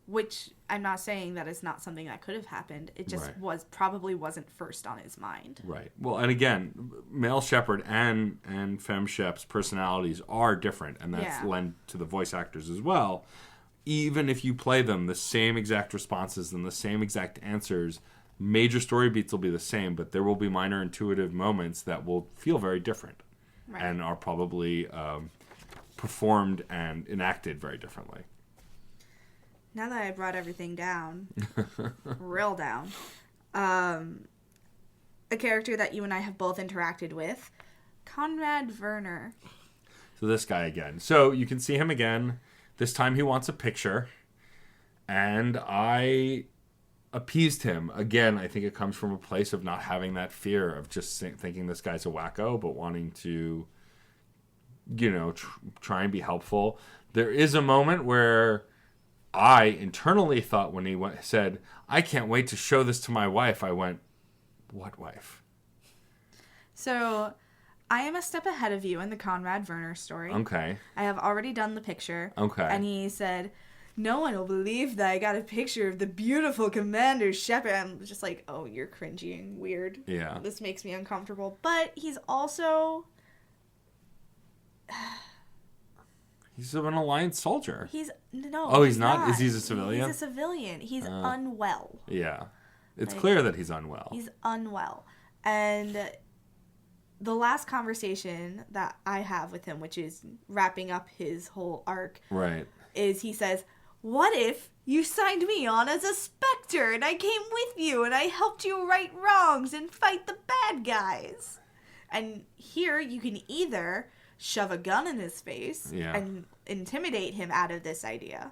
Speaker 1: Which, I'm not saying that it's not something that could have happened. It just probably wasn't first on his mind.
Speaker 2: Right. Well, and again, male shepherd and femme shep's personalities are different, and that's lent to the voice actors as well. Even if you play them the same exact responses and the same exact answers, major story beats will be the same, but there will be minor intuitive moments that will feel very different and are probably performed and enacted very differently.
Speaker 1: Now that I brought everything down, real down, a character that you and I have both interacted with, Conrad Werner.
Speaker 2: So this guy again. So you can see him again. This time he wants a picture, and I appeased him. Again, I think it comes from a place of not having that fear of just thinking this guy's a wacko, but wanting to, try and be helpful. There is a moment where I internally thought when he said, I can't wait to show this to my wife, I went, what wife?
Speaker 1: So I am a step ahead of you in the Conrad Werner story.
Speaker 2: Okay.
Speaker 1: I have already done the picture.
Speaker 2: Okay.
Speaker 1: And he said, no one will believe that I got a picture of the beautiful Commander Shepard. I'm just like, oh, you're cringy and weird.
Speaker 2: Yeah.
Speaker 1: This makes me uncomfortable. But he's also...
Speaker 2: He's an Alliance soldier.
Speaker 1: He's
Speaker 2: not? Is he a civilian?
Speaker 1: He's a civilian. He's unwell.
Speaker 2: Yeah. It's clear that he's unwell.
Speaker 1: He's unwell. And the last conversation that I have with him, which is wrapping up his whole arc,
Speaker 2: Right.
Speaker 1: is he says, "What if you signed me on as a Spectre and I came with you and I helped you right wrongs and fight the bad guys?" And here you can either shove a gun in his face and intimidate him out of this idea,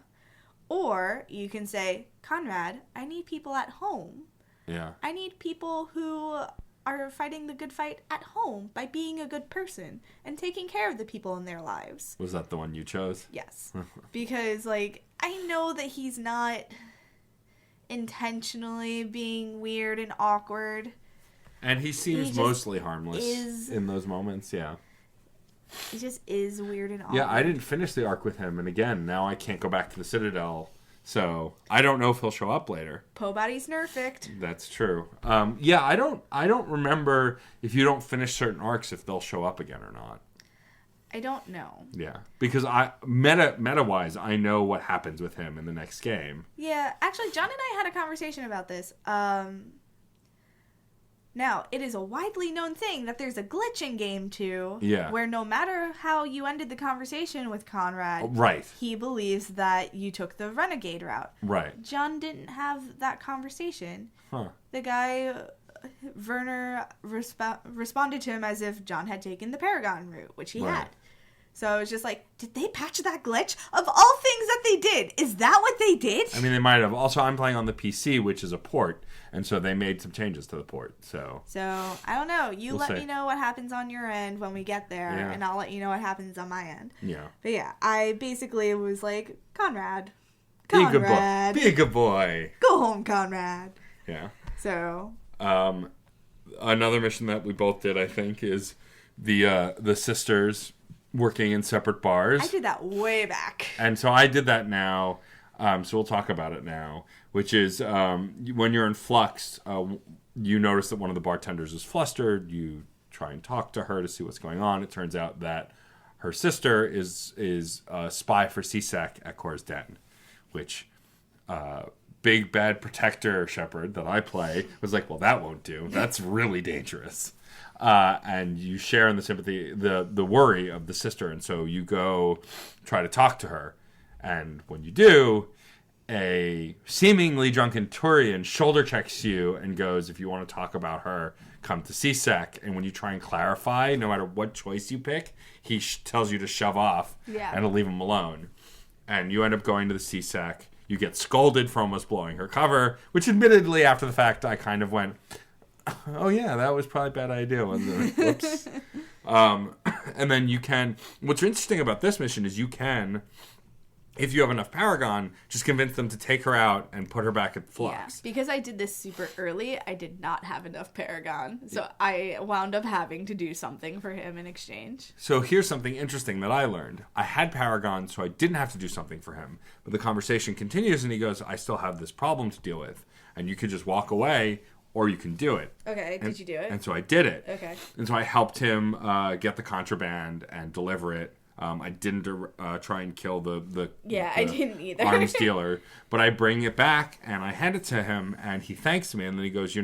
Speaker 1: or you can say, "Conrad, I need people at home.
Speaker 2: Yeah.
Speaker 1: I need people who are fighting the good fight at home by being a good person and taking care of the people in their lives."
Speaker 2: Was that the one you chose?
Speaker 1: Yes. Because, like, I know that he's not intentionally being weird and awkward.
Speaker 2: And he seems mostly harmless in those moments, yeah.
Speaker 1: He just is weird and awkward.
Speaker 2: Yeah, I didn't finish the arc with him, and again, now I can't go back to the Citadel, so I don't know if he'll show up later.
Speaker 1: Pobody's nerfed.
Speaker 2: That's true. Yeah, I don't remember if you don't finish certain arcs if they'll show up again or not.
Speaker 1: I don't know.
Speaker 2: Yeah, because meta-wise, I know what happens with him in the next game.
Speaker 1: Yeah, actually, John and I had a conversation about this. Now, it is a widely known thing that there's a glitch in Game 2 where no matter how you ended the conversation with Conrad, he believes that you took the renegade route.
Speaker 2: Right.
Speaker 1: John didn't have that conversation.
Speaker 2: Huh.
Speaker 1: The guy, Werner, responded to him as if John had taken the Paragon route, which he had. So I was just like, did they patch that glitch? Of all things that they did, is that what they did?
Speaker 2: I mean, they might have. Also, I'm playing on the PC, which is a port, and so they made some changes to the port. So
Speaker 1: I don't know. We'll let me know what happens on your end when we get there, and I'll let you know what happens on my end.
Speaker 2: Yeah.
Speaker 1: But yeah, I basically was like, Conrad.
Speaker 2: Be a good boy. Be a good boy.
Speaker 1: Go home, Conrad.
Speaker 2: Yeah.
Speaker 1: So.
Speaker 2: Another mission that we both did, I think, is the sisters working in separate bars.
Speaker 1: I did that way back.
Speaker 2: And so I did that now. So we'll talk about it now, which is when you're in Flux, you notice that one of the bartenders is flustered. You try and talk to her to see what's going on. It turns out that her sister is a spy for CSEC at Cora's Den, which big bad protector Shepard that I play was like, well, that won't do. That's really dangerous. And you share in the sympathy, the worry of the sister. And so you go try to talk to her. And when you do, a seemingly drunken Turian shoulder checks you and goes, if you want to talk about her, come to CSEC. And when you try and clarify, no matter what choice you pick, he tells you to shove off and to leave him alone. And you end up going to the CSEC. You get scolded for almost blowing her cover, which admittedly, after the fact, I kind of went, oh yeah, that was probably a bad idea. Whoops. And then you can, what's interesting about this mission is you can, if you have enough Paragon, just convince them to take her out and put her back at Flux.
Speaker 1: Yeah, because I did this super early, I did not have enough Paragon. So I wound up having to do something for him in exchange.
Speaker 2: So here's something interesting that I learned. I had Paragon, so I didn't have to do something for him. But the conversation continues, and he goes, I still have this problem to deal with. And you could just walk away, or you can do it.
Speaker 1: Okay, did you do it?
Speaker 2: And so I did it.
Speaker 1: Okay.
Speaker 2: And so I helped him get the contraband and deliver it. I didn't try and kill the
Speaker 1: I didn't either.
Speaker 2: arms dealer, but I bring it back and I hand it to him, and he thanks me, and then he goes,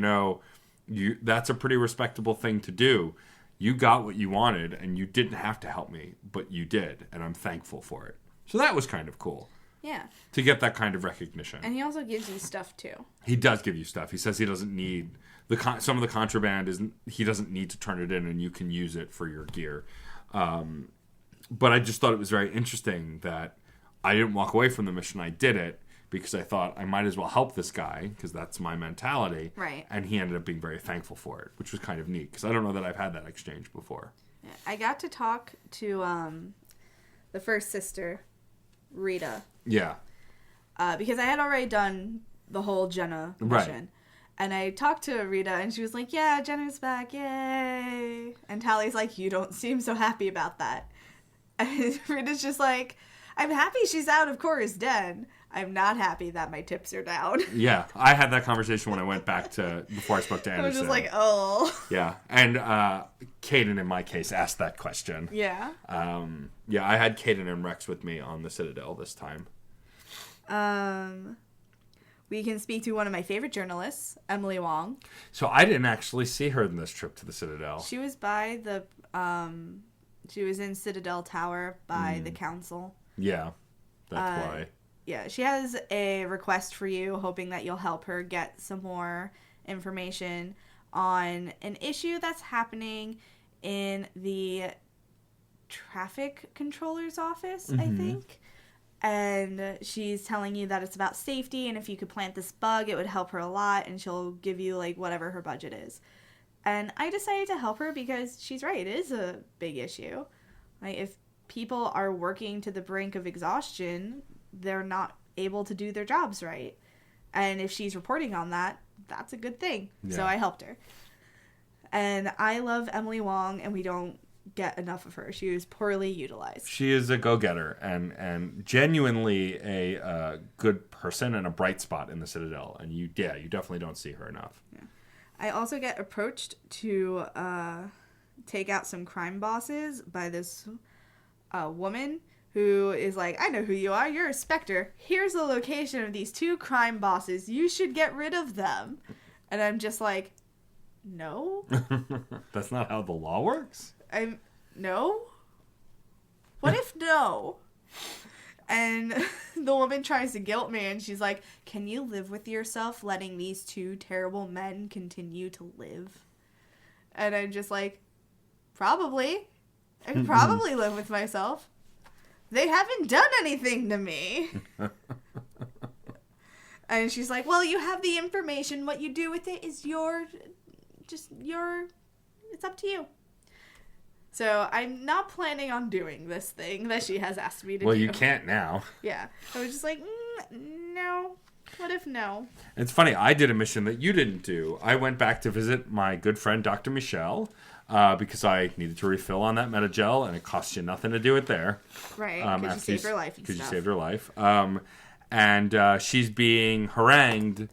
Speaker 2: that's a pretty respectable thing to do. You got what you wanted, and you didn't have to help me, but you did, and I'm thankful for it. So that was kind of cool.
Speaker 1: Yeah.
Speaker 2: To get that kind of recognition.
Speaker 1: And he also gives you stuff too.
Speaker 2: He does give you stuff. He says he doesn't need some of the contraband he doesn't need to turn it in, and you can use it for your gear. But I just thought it was very interesting that I didn't walk away from the mission. I did it because I thought I might as well help this guy, because that's my mentality.
Speaker 1: Right.
Speaker 2: And he ended up being very thankful for it, which was kind of neat, because I don't know that I've had that exchange before.
Speaker 1: Yeah, I got to talk to the first sister, Rita.
Speaker 2: Yeah.
Speaker 1: Because I had already done the whole Jenna mission. Right. And I talked to Rita, and she was like, yeah, Jenna's back, yay. And Tally's like, you don't seem so happy about that. And Rita's just like, I'm happy she's out of Cora's Den. I'm not happy that my tips are down. Yeah,
Speaker 2: I had that conversation when I went back before I spoke to Anderson.
Speaker 1: I was just like, oh.
Speaker 2: Yeah, and Caden, in my case, asked that question.
Speaker 1: Yeah.
Speaker 2: I had Caden and Rex with me on the Citadel this time.
Speaker 1: We can speak to one of my favorite journalists, Emily Wong.
Speaker 2: So I didn't actually see her in this trip to the Citadel.
Speaker 1: She was by the, she was in Citadel Tower by the council.
Speaker 2: Yeah, that's why.
Speaker 1: Yeah, she has a request for you, hoping that you'll help her get some more information on an issue that's happening in the traffic controller's office, I think. And she's telling you that it's about safety, and if you could plant this bug, it would help her a lot, and she'll give you, like, whatever her budget is. And I decided to help her because she's right. It is a big issue. Like, if people are working to the brink of exhaustion, they're not able to do their jobs right. And if she's reporting on that, that's a good thing. Yeah. So I helped her. And I love Emily Wong, and we don't get enough of her. She was poorly utilized.
Speaker 2: She is a go-getter and genuinely a good person and a bright spot in the Citadel. And you definitely don't see her enough.
Speaker 1: Yeah. I also get approached to take out some crime bosses by this woman who is like, I know who you are. You're a Spectre. Here's the location of these 2 crime bosses. You should get rid of them. And I'm just like, no.
Speaker 2: That's not how the law works.
Speaker 1: No? What if no? And the woman tries to guilt me, and she's like, can you live with yourself letting these 2 terrible men continue to live? And I'm just like, probably. I could probably live with myself. They haven't done anything to me. And she's like, well, you have the information. What you do with it is it's up to you. So I'm not planning on doing this thing that she has asked me to do.
Speaker 2: Well, you can't now.
Speaker 1: Yeah. I was just like, no. What if no?
Speaker 2: It's funny. I did a mission that you didn't do. I went back to visit my good friend, Dr. Michelle, because I needed to refill on that Metagel, and it costs you nothing to do it there.
Speaker 1: Right, because you saved her life and stuff.
Speaker 2: Because you saved her life. And she's being harangued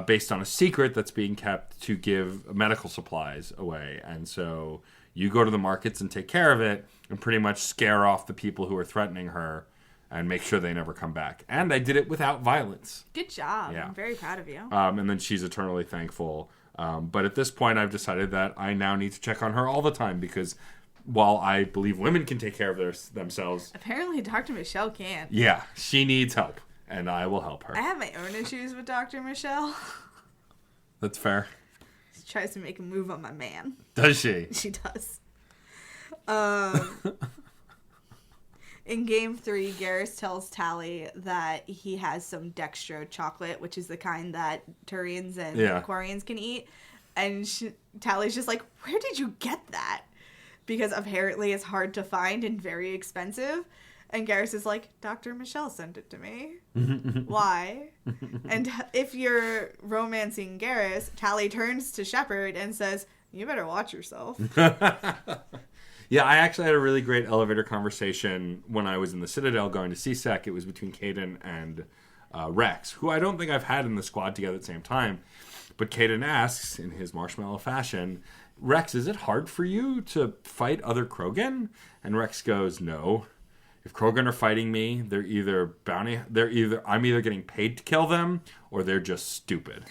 Speaker 2: based on a secret that's being kept to give medical supplies away. And so you go to the markets and take care of it and pretty much scare off the people who are threatening her and make sure they never come back. And I did it without violence.
Speaker 1: Good job. Yeah. I'm very proud of you.
Speaker 2: And then she's eternally thankful. But at this point, I've decided that I now need to check on her all the time because while I believe women can take care of themselves...
Speaker 1: Apparently, Dr. Michelle can't.
Speaker 2: Yeah, she needs help, and I will help her.
Speaker 1: I have my own issues with Dr. Michelle.
Speaker 2: That's fair.
Speaker 1: She tries to make a move on my man.
Speaker 2: Does she?
Speaker 1: She does. In Game 3, Garrus tells Tally that he has some dextro chocolate, which is the kind that Turians and Quarians can eat. And Tally's just like, where did you get that? Because apparently it's hard to find and very expensive. And Garrus is like, Dr. Michelle sent it to me. Why? And if you're romancing Garrus, Tally turns to Shepard and says, you better watch yourself.
Speaker 2: Yeah, I actually had a really great elevator conversation when I was in the Citadel going to CSEC. It was between Caden and Rex, who I don't think I've had in the squad together at the same time. But Caden asks, in his marshmallow fashion, Rex, is it hard for you to fight other Krogan? And Rex goes, no. If Krogan are fighting me, I'm either getting paid to kill them or they're just stupid.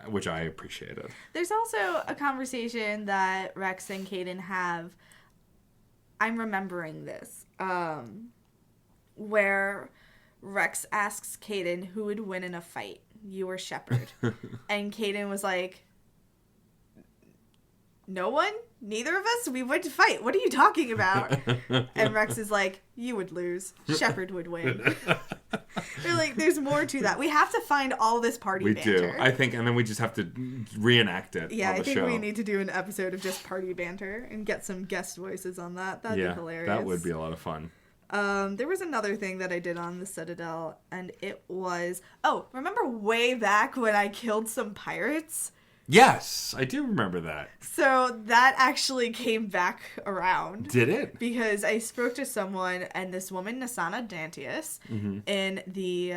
Speaker 2: Which I appreciated.
Speaker 1: There's also a conversation that Rex and Caden have. I'm remembering this. Where Rex asks Caden who would win in a fight, you or Shepard. And Caden was like, no one? Neither of us? We would fight. What are you talking about? And Rex is like, you would lose. Shepard would win. They're like, there's more to that. We have to find all this party banter.
Speaker 2: We do. I think, and then we just have to reenact it.
Speaker 1: Yeah,
Speaker 2: on the
Speaker 1: I think
Speaker 2: show.
Speaker 1: we need to do an episode of just party banter and get some guest voices on that. That'd be hilarious.
Speaker 2: That would be a lot of fun.
Speaker 1: There was another thing that I did on the Citadel, and it was... Oh, remember way back when I killed some pirates?
Speaker 2: Yes, I do remember that.
Speaker 1: So that actually came back around.
Speaker 2: Did it?
Speaker 1: Because I spoke to someone, and this woman, Nasana Dantius, in the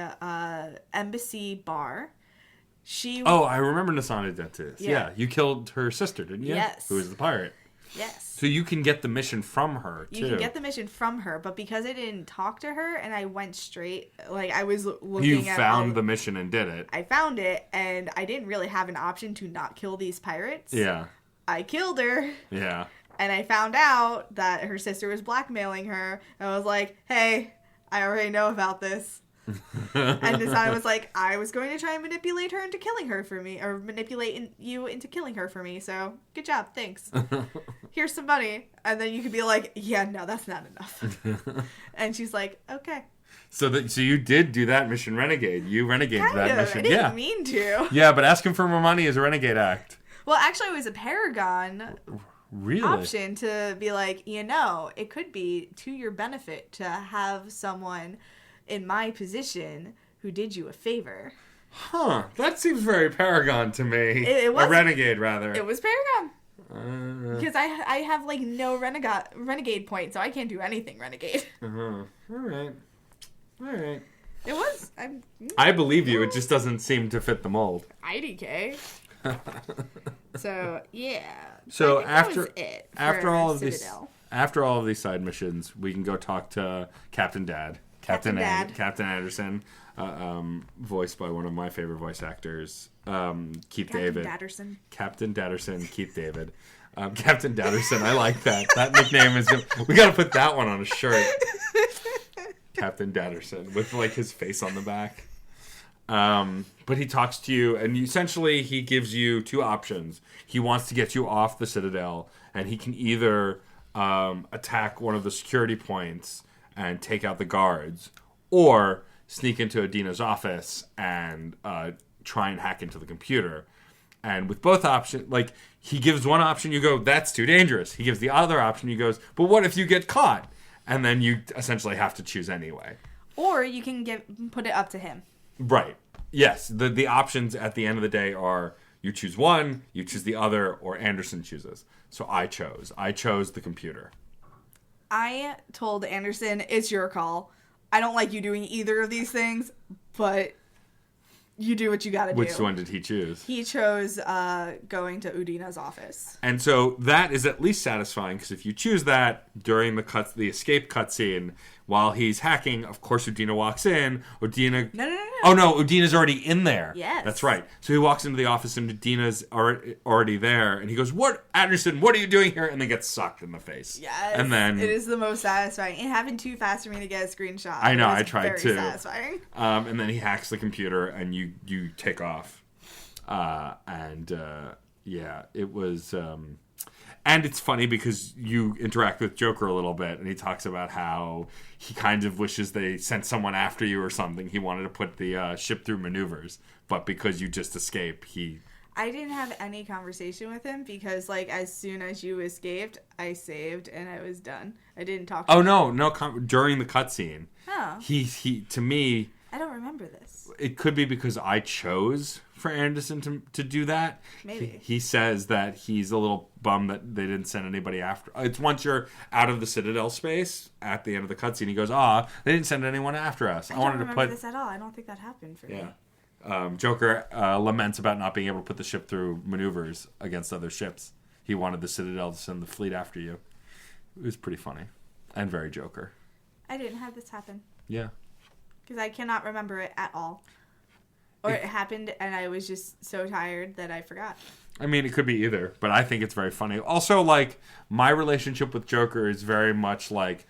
Speaker 1: embassy bar,
Speaker 2: Oh, I remember Nasana Dantius. Yeah, you killed her sister, didn't you?
Speaker 1: Yes.
Speaker 2: Who was the pirate.
Speaker 1: Yes.
Speaker 2: So you can get the mission from her, too.
Speaker 1: You can get the mission from her, but because I didn't talk to her and I went straight, like, I was looking
Speaker 2: You
Speaker 1: at...
Speaker 2: found the mission and did it.
Speaker 1: I found it, and I didn't really have an option to not kill these pirates.
Speaker 2: Yeah.
Speaker 1: I killed her.
Speaker 2: Yeah.
Speaker 1: And I found out that her sister was blackmailing her. And I was like, hey, I already know about this. And Desana was like, I was going to try and manipulate her into killing her for me, or manipulate you into killing her for me, so good job, thanks. Here's some money. And then you could be like, yeah, no, that's not enough. And she's like, okay.
Speaker 2: So you did do that mission, Renegade. You renegaded that mission.
Speaker 1: I didn't mean to.
Speaker 2: Yeah, but asking for more money is a renegade act.
Speaker 1: Well, actually, it was a Paragon
Speaker 2: Really?
Speaker 1: option to be like, it could be to your benefit to have someone in my position who did you a favor.
Speaker 2: Huh. That seems very Paragon to me.
Speaker 1: It was.
Speaker 2: A renegade, rather.
Speaker 1: It was Paragon. Because I have, like, no renegade point, so I can't do anything renegade.
Speaker 2: All right.
Speaker 1: It was.
Speaker 2: I believe you. It just doesn't seem to fit the mold.
Speaker 1: IDK. So, yeah.
Speaker 2: So
Speaker 1: after
Speaker 2: all of these side missions, we can go talk to Captain Daderson, voiced by one of my favorite voice actors, Keith David. Captain Daderson, Keith David. Captain Daderson, I like that. That nickname is... We got to put that one on a shirt. Captain Daderson, with, like, his face on the back. But he talks to you, and essentially he gives you two options. He wants to get you off the Citadel, and he can either attack one of the security points and take out the guards, or sneak into Adina's office and try and hack into the computer. And with both options, like, he gives one option, you go, that's too dangerous. He gives the other option, he goes, but what if you get caught? And then you essentially have to choose anyway.
Speaker 1: Or you can put it up to him.
Speaker 2: Right. Yes. The options at the end of the day are you choose one, you choose the other, or Anderson chooses. So I chose the computer.
Speaker 1: I told Anderson, it's your call. I don't like you doing either of these things, but you do what you gotta do.
Speaker 2: Which one did he choose?
Speaker 1: He chose going to Udina's office. And
Speaker 2: so that is at least satisfying, because if you choose that during the escape cutscene, while he's hacking, of course Udina walks in. Udina...
Speaker 1: No.
Speaker 2: Oh, no, Udina's already in there.
Speaker 1: Yes.
Speaker 2: That's right. So he walks into the office, and Udina's already there, and he goes, "What, Anderson, what are you doing here?" And then gets sucked in the face.
Speaker 1: Yes.
Speaker 2: And then...
Speaker 1: It is the most sasatisfying. It happened too fast for me to get a screenshot.
Speaker 2: I know, I tried too.
Speaker 1: Very satisfying.
Speaker 2: And then he hacks the computer, and you take off. Yeah, it was... And it's funny because you interact with Joker a little bit, and he talks about how he kind of wishes they sent someone after you or something. He wanted to put the ship through maneuvers, but because you just escape,
Speaker 1: I didn't have any conversation with him because, like, as soon as you escaped, I saved and I was done. I didn't talk to him.
Speaker 2: Oh, no, during the cutscene.
Speaker 1: Oh.
Speaker 2: He to me...
Speaker 1: I don't remember this.
Speaker 2: It could be because I chose for Anderson to do that.
Speaker 1: Maybe.
Speaker 2: He says that he's a little bummed that they didn't send anybody after. It's once you're out of the Citadel space at the end of the cutscene, he goes, they didn't send anyone after us.
Speaker 1: I don't remember this at all. I don't think that happened for me.
Speaker 2: Joker laments about not being able to put the ship through maneuvers against other ships. He wanted the Citadel to send the fleet after you. It was pretty funny. And very Joker.
Speaker 1: I didn't have this happen.
Speaker 2: Yeah.
Speaker 1: Because I cannot remember it at all. Or it happened and I was just so tired that I forgot.
Speaker 2: I mean, it could be either, but I think it's very funny. Also, like, my relationship with Joker is very much like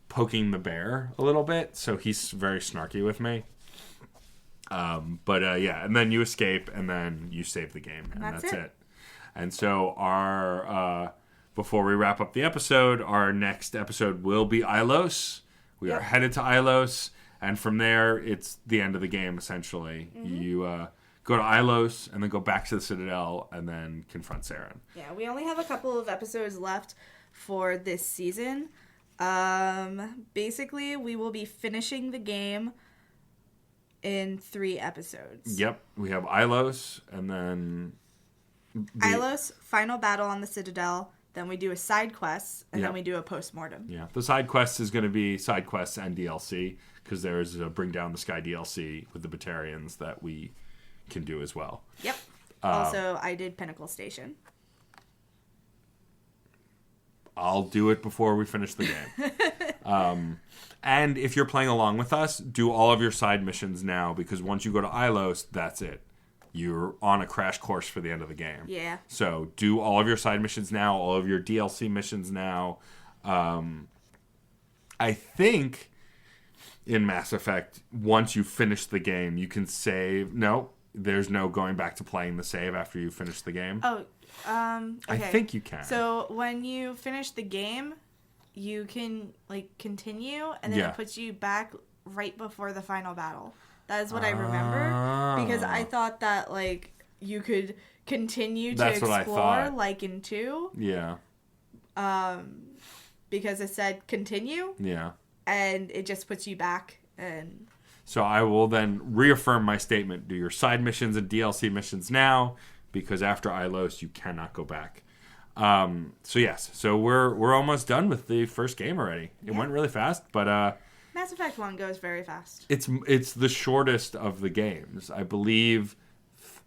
Speaker 2: poking the bear a little bit, so he's very snarky with me. Yeah, and then you escape, and then you save the game, and that's it. And so before we wrap up the episode, our next episode will be Ilos. We are headed to Ilos. And from there, it's the end of the game, essentially. Mm-hmm. You go to Ilos, and then go back to the Citadel, and then confront Saren.
Speaker 1: Yeah, we only have a couple of episodes left for this season. Basically, we will be finishing the game in 3 episodes.
Speaker 2: Yep. We have Ilos, and then...
Speaker 1: Ilos, final battle on the Citadel. Then we do a side quest, and then we do a post-mortem.
Speaker 2: Yeah, the side quest is going to be side quests and DLC, because there's a Bring Down the Sky DLC with the Batarians that we can do as well.
Speaker 1: Yep. Also, I did Pinnacle Station.
Speaker 2: I'll do it before we finish the game. And if you're playing along with us, do all of your side missions now, because once you go to Ilos, that's it. You're on a crash course for the end of the game.
Speaker 1: Yeah.
Speaker 2: So do all of your side missions now, all of your DLC missions now. I think in Mass Effect, once you finish the game, you can save. No, there's no going back to playing the save after you finish the game.
Speaker 1: Oh, okay.
Speaker 2: I think you can.
Speaker 1: So when you finish the game, you can continue, and then it puts you back right before the final battle. That is what I remember, because I thought that you could continue to explore like in 2.
Speaker 2: Yeah.
Speaker 1: Because it said continue.
Speaker 2: Yeah.
Speaker 1: And it just puts you back. And
Speaker 2: so I will then reaffirm my statement. Do your side missions and DLC missions now, because after Ilos you cannot go back. So yes, so we're almost done with the first game already. It went really fast, but
Speaker 1: Mass Effect 1 goes very fast.
Speaker 2: It's the shortest of the games. I believe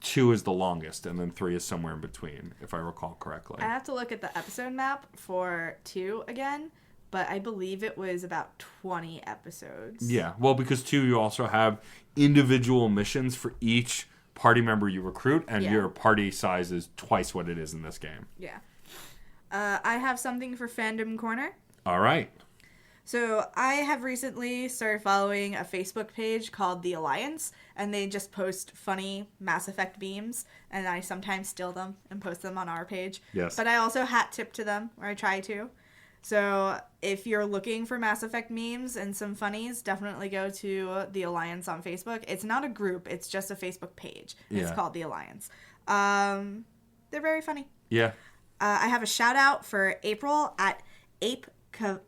Speaker 2: 2 is the longest, and then 3 is somewhere in between, if I recall correctly.
Speaker 1: I have to look at the episode map for 2 again, but I believe it was about 20 episodes.
Speaker 2: Yeah, well, because 2 you also have individual missions for each party member you recruit, and your party size is twice what it is in this game.
Speaker 1: Yeah. I have something for Fandom Corner.
Speaker 2: All right.
Speaker 1: So I have recently started following a Facebook page called The Alliance, and they just post funny Mass Effect memes, and I sometimes steal them and post them on our page.
Speaker 2: Yes.
Speaker 1: But I also hat tip to them, or I try to. So if you're looking for Mass Effect memes and some funnies, definitely go to The Alliance on Facebook. It's not a group, it's just a Facebook page. Yeah. It's called The Alliance. They're very funny.
Speaker 2: Yeah.
Speaker 1: I have a shout out for April at Ape Cavazos,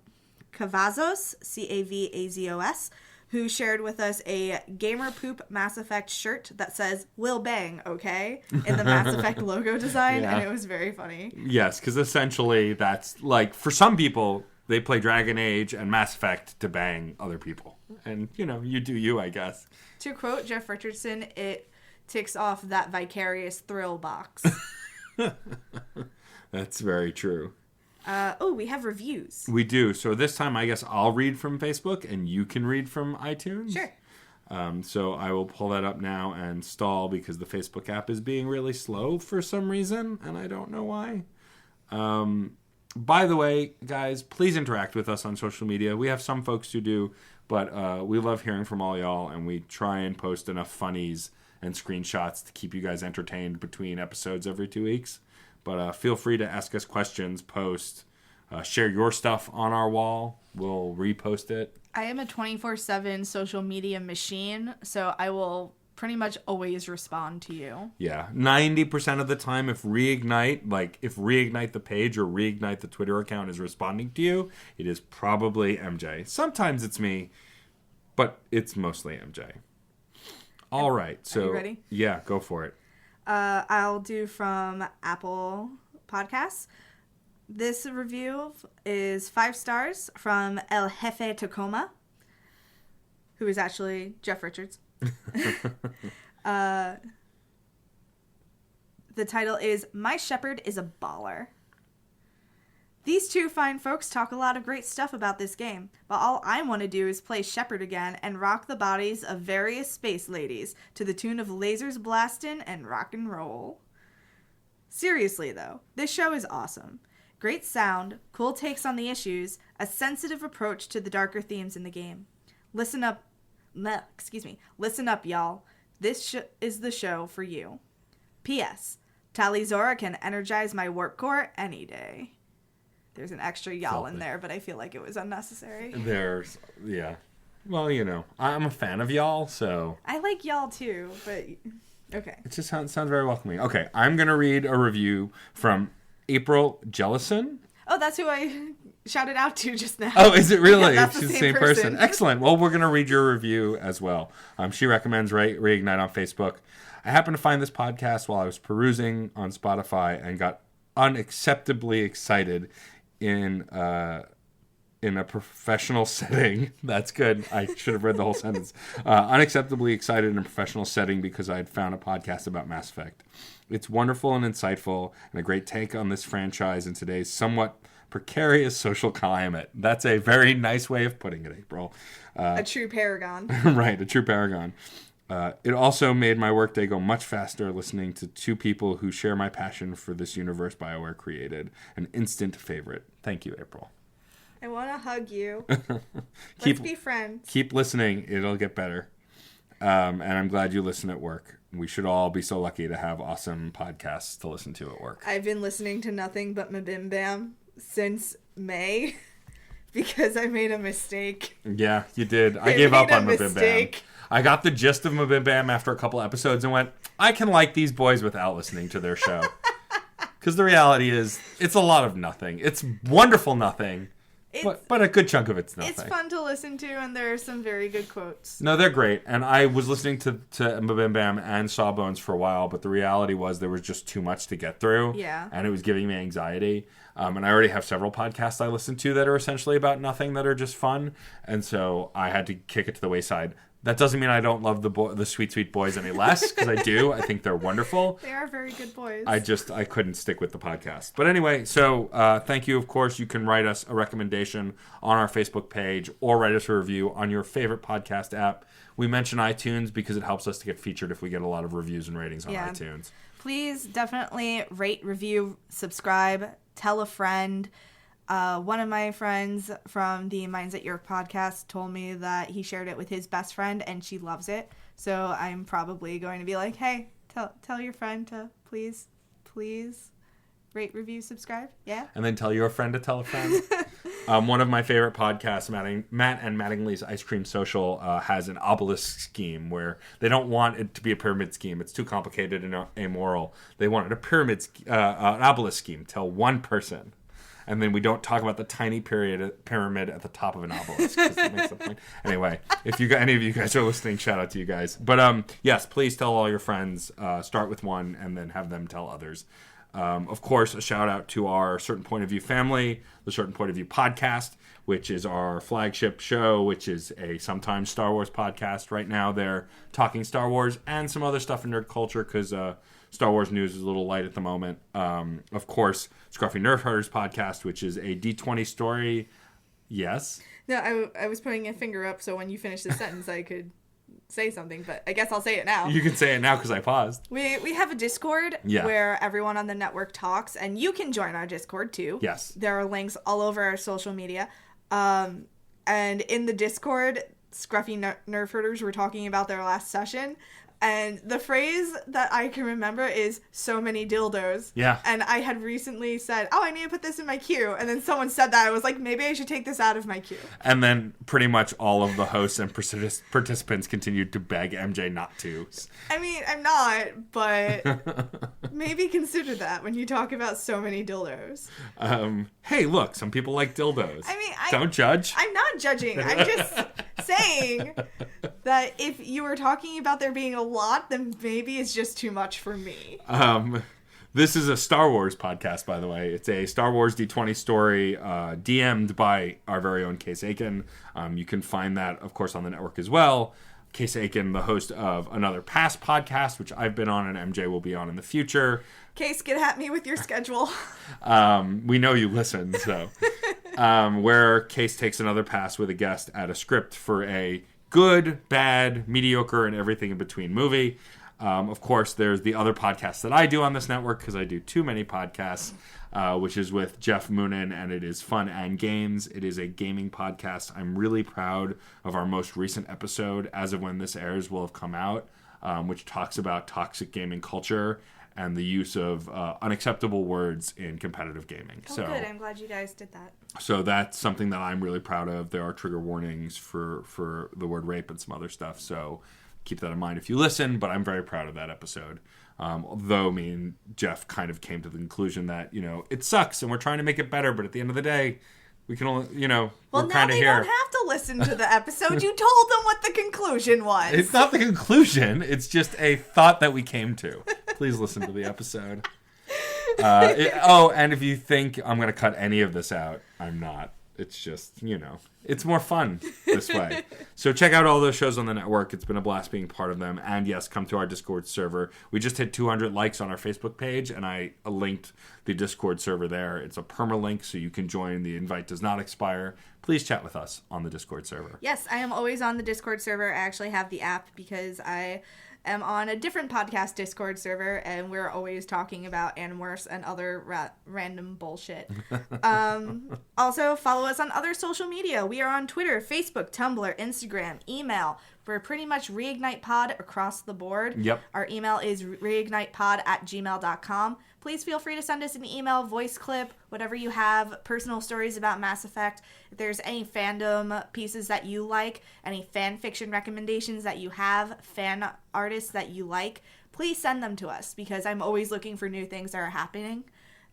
Speaker 1: Cavazos, who shared with us a Gamer Poop Mass Effect shirt that says "Will Bang, okay?" in the Mass Effect logo design, and it was very funny.
Speaker 2: Yes, because essentially that's for some people, they play Dragon Age and Mass Effect to bang other people. And, you do you, I guess.
Speaker 1: To quote Jeff Richardson, it ticks off that vicarious thrill box.
Speaker 2: That's very true.
Speaker 1: We have reviews.
Speaker 2: We do. So this time, I guess I'll read from Facebook and you can read from iTunes.
Speaker 1: Sure.
Speaker 2: So I will pull that up now and stall because the Facebook app is being really slow for some reason, and I don't know why. By the way, guys, please interact with us on social media. We have some folks who do, but we love hearing from all y'all, and we try and post enough funnies and screenshots to keep you guys entertained between episodes every 2 weeks. But feel free to ask us questions, post, share your stuff on our wall. We'll repost it.
Speaker 1: I am a 24/7 social media machine, so I will pretty much always respond to you.
Speaker 2: Yeah, 90% of the time, if Reignite the page or Reignite the Twitter account is responding to you, it is probably MJ. Sometimes it's me, but it's mostly MJ. All right, so
Speaker 1: are you ready?
Speaker 2: Yeah, go for it.
Speaker 1: I'll do from Apple Podcasts. This review is 5 stars from El Jefe Tacoma, who is actually Jeff Richards. The title is My Shepherd is a Baller. These two fine folks talk a lot of great stuff about this game, but all I want to do is play Shepard again and rock the bodies of various space ladies to the tune of lasers blastin' and rock and roll. Seriously though, this show is awesome. Great sound, cool takes on the issues, a sensitive approach to the darker themes in the game. Listen up, y'all. This is the show for you. P.S. Talizora can energize my warp core any day. There's an extra y'all in there, but I feel like it was unnecessary.
Speaker 2: Yeah. Well, I'm a fan of y'all, so...
Speaker 1: I like y'all too, but... Okay.
Speaker 2: It just sounds very welcoming. Okay, I'm going to read a review from April Jellison.
Speaker 1: Oh, that's who I shouted out to just now.
Speaker 2: Oh, is it really?
Speaker 1: Yeah, that's
Speaker 2: She's the same person. Excellent. Well, we're going to read your review as well. She recommends Reignite on Facebook. I happened to find this podcast while I was perusing on Spotify and got unacceptably excited in a professional setting. That's good. I should have read the whole sentence. Unacceptably excited in a professional setting because I had found a podcast about Mass Effect. It's wonderful and insightful and a great take on this franchise in today's somewhat precarious social climate. That's a very nice way of putting it, April.
Speaker 1: A true paragon.
Speaker 2: Right, a true paragon. It also made my workday go much faster listening to two people who share my passion for this universe BioWare created. An instant favorite. Thank you, April.
Speaker 1: I want to hug you. Let's be friends.
Speaker 2: Keep listening. It'll get better. And I'm glad you listen at work. We should all be so lucky to have awesome podcasts to listen to at work.
Speaker 1: I've been listening to nothing but Mabim Bam since May because I made a mistake.
Speaker 2: Yeah, you did. I gave up on Mabim Bam. I got the gist of Mabim Bam after a couple episodes and went, I can like these boys without listening to their show. Because the reality is, it's a lot of nothing. It's wonderful nothing. But a good chunk of it's nothing.
Speaker 1: It's fun to listen to, and there are some very good quotes.
Speaker 2: No, they're great. And I was listening to Mabim Bam and Sawbones for a while, but the reality was there was just too much to get through.
Speaker 1: Yeah.
Speaker 2: And it was giving me anxiety. And I already have several podcasts I listen to that are essentially about nothing, that are just fun. And so I had to kick it to the wayside. That doesn't mean I don't love the Sweet Sweet Boys any less, because I do. I think they're wonderful.
Speaker 1: They are very good boys.
Speaker 2: I couldn't stick with the podcast. But anyway, so thank you. Of course, you can write us a recommendation on our Facebook page or write us a review on your favorite podcast app. We mention iTunes because it helps us to get featured if we get a lot of reviews and ratings on iTunes.
Speaker 1: Please definitely rate, review, subscribe, tell a friend. One of my friends from the Minds at York podcast told me that he shared it with his best friend and she loves it. So I'm probably going to be like, hey, tell your friend to please rate, review, subscribe. Yeah.
Speaker 2: And then tell your friend to tell a friend. One of my favorite podcasts, Matt and Mattingly's Ice Cream Social, has an obelisk scheme where they don't want it to be a pyramid scheme. It's too complicated and amoral. They wanted an obelisk scheme. Tell one person. And then we don't talk about the tiny pyramid at the top of an obelisk. That makes the point. Anyway, if any of you guys are listening, shout out to you guys. But yes, please tell all your friends. Start with one and then have them tell others. Of course, a shout out to our Certain Point of View family, the Certain Point of View podcast, which is our flagship show, which is a sometimes Star Wars podcast. Right now they're talking Star Wars and some other stuff in nerd culture because Star Wars news is a little light at the moment. Of course, Scruffy Nerf Herders podcast, which is a D20 story. Yes?
Speaker 1: No, I was putting a finger up so when you finish the sentence I could say something, but I guess I'll say it now.
Speaker 2: You can say it now because I paused.
Speaker 1: We have a Discord where everyone on the network talks, and you can join our Discord too.
Speaker 2: Yes.
Speaker 1: There are links all over our social media. And in the Discord, Scruffy Nerf Herders were talking about their last session. And the phrase that I can remember is so many dildos.
Speaker 2: Yeah.
Speaker 1: And I had recently said, I need to put this in my queue. And then someone said that. I was like, maybe I should take this out of my queue.
Speaker 2: And then pretty much all of the hosts and participants continued to beg MJ not to.
Speaker 1: I mean, I'm not, but maybe consider that when you talk about so many dildos.
Speaker 2: Hey, look, some people like dildos.
Speaker 1: I mean,
Speaker 2: don't judge.
Speaker 1: I'm not judging. I'm just saying that if you were talking about there being a lot, then maybe it's just too much for me.
Speaker 2: This is a Star Wars podcast, by the way. It's a Star Wars D20 story DM'd by our very own Case Aiken. You can find that, of course, on the network as well. Case Aiken, the host of Another Pass podcast, which I've been on and MJ will be on in the future.
Speaker 1: Case, get at me with your schedule.
Speaker 2: We know you listen, so. Where Case takes another pass with a guest at a script for a good, bad, mediocre, and everything in between movie. Of course, there's the other podcast that I do on this network because I do too many podcasts, which is with Jeff Moonen, and it is Fun and Games. It is a gaming podcast. I'm really proud of our most recent episode, as of when this airs, will have come out, which talks about toxic gaming culture and the use of unacceptable words in competitive gaming.
Speaker 1: Oh, good. I'm glad you guys did that.
Speaker 2: So that's something that I'm really proud of. There are trigger warnings for the word rape and some other stuff, so keep that in mind if you listen, but I'm very proud of that episode. Although me and Jeff kind of came to the conclusion that, it sucks and we're trying to make it better, but at the end of the day, we can only,
Speaker 1: well,
Speaker 2: we're kind of here.
Speaker 1: Well, now they don't have to listen to the episode. You told them what the conclusion was.
Speaker 2: It's not the conclusion. It's just a thought that we came to. Please listen to the episode. And if you think I'm going to cut any of this out, I'm not. it's just, it's more fun this way. So check out all those shows on the network. It's been a blast being part of them. And yes, come to our Discord server. We just hit 200 likes on our Facebook page, and I linked the Discord server there. It's a permalink, so you can join. The invite does not expire. Please chat with us on the Discord server.
Speaker 1: Yes, I am always on the Discord server. I actually have the app because I am on a different podcast Discord server, and we're always talking about Animorphs and other random bullshit. Also, follow us on other social media. We are on Twitter, Facebook, Tumblr, Instagram, email. We're pretty much ReignitePod across the board.
Speaker 2: Yep.
Speaker 1: Our email is reignitepod@gmail.com. Please feel free to send us an email, voice clip, whatever you have, personal stories about Mass Effect. If there's any fandom pieces that you like, any fan fiction recommendations that you have, fan artists that you like, please send them to us because I'm always looking for new things that are happening.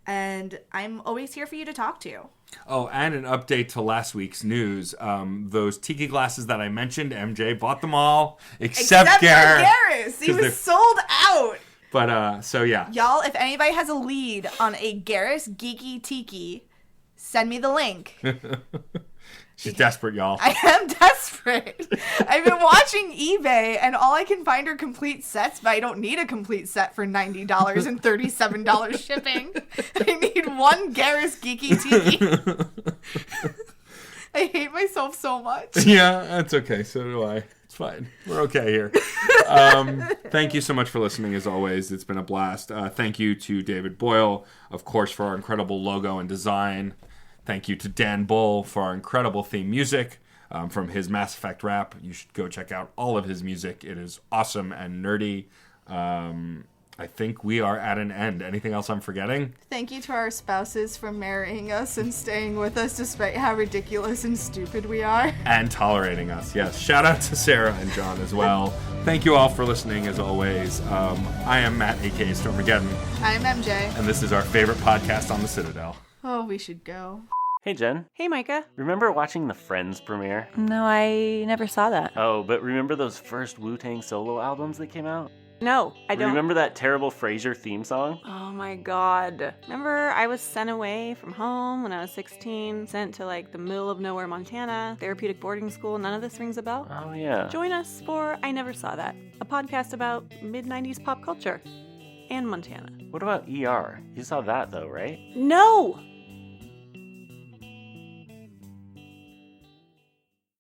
Speaker 1: And I'm always here for you to talk to.
Speaker 2: Oh, and an update to last week's news. Those tiki glasses that I mentioned, MJ bought them all, except Garrus.
Speaker 1: For Garrus. He was sold out.
Speaker 2: But, so yeah.
Speaker 1: Y'all, if anybody has a lead on a Garrus Geeky Tiki, send me the link.
Speaker 2: She's desperate, y'all.
Speaker 1: I am desperate. I've been watching eBay, and all I can find are complete sets, but I don't need a complete set for $90 and $37 shipping. I need one Garrus Geeky Tiki. I hate myself so much.
Speaker 2: Yeah, that's okay. So do I. It's fine. We're okay here. Thank you so much for listening, as always. It's been a blast. Thank you to David Boyle, of course, for our incredible logo and design. Thank you to Dan Bull for our incredible theme music from his Mass Effect rap. You should go check out all of his music. It is awesome and nerdy. I think we are at an end. Anything else I'm forgetting?
Speaker 1: Thank you to our spouses for marrying us and staying with us despite how ridiculous and stupid we are.
Speaker 2: And tolerating us, yes. Shout out to Sarah and John as well. Thank you all for listening, as always. I am Matt, a.k.a. Stormageddon.
Speaker 1: I'm MJ.
Speaker 2: And this is our favorite podcast on the Citadel.
Speaker 1: Oh, we should go.
Speaker 3: Hey, Jen.
Speaker 4: Hey, Micah.
Speaker 3: Remember watching the Friends premiere?
Speaker 4: No, I never saw that.
Speaker 3: Oh, but remember those first Wu-Tang solo albums that came out?
Speaker 4: No, I don't.
Speaker 3: Remember that terrible Frasier theme song?
Speaker 4: Oh my god. Remember I was sent away from home when I was 16, sent to like the middle of nowhere, Montana, therapeutic boarding school. None of this rings a bell?
Speaker 3: Oh, yeah.
Speaker 4: Join us for I Never Saw That, a podcast about mid-90s pop culture and Montana.
Speaker 3: What about ER? You saw that, though, right?
Speaker 4: No!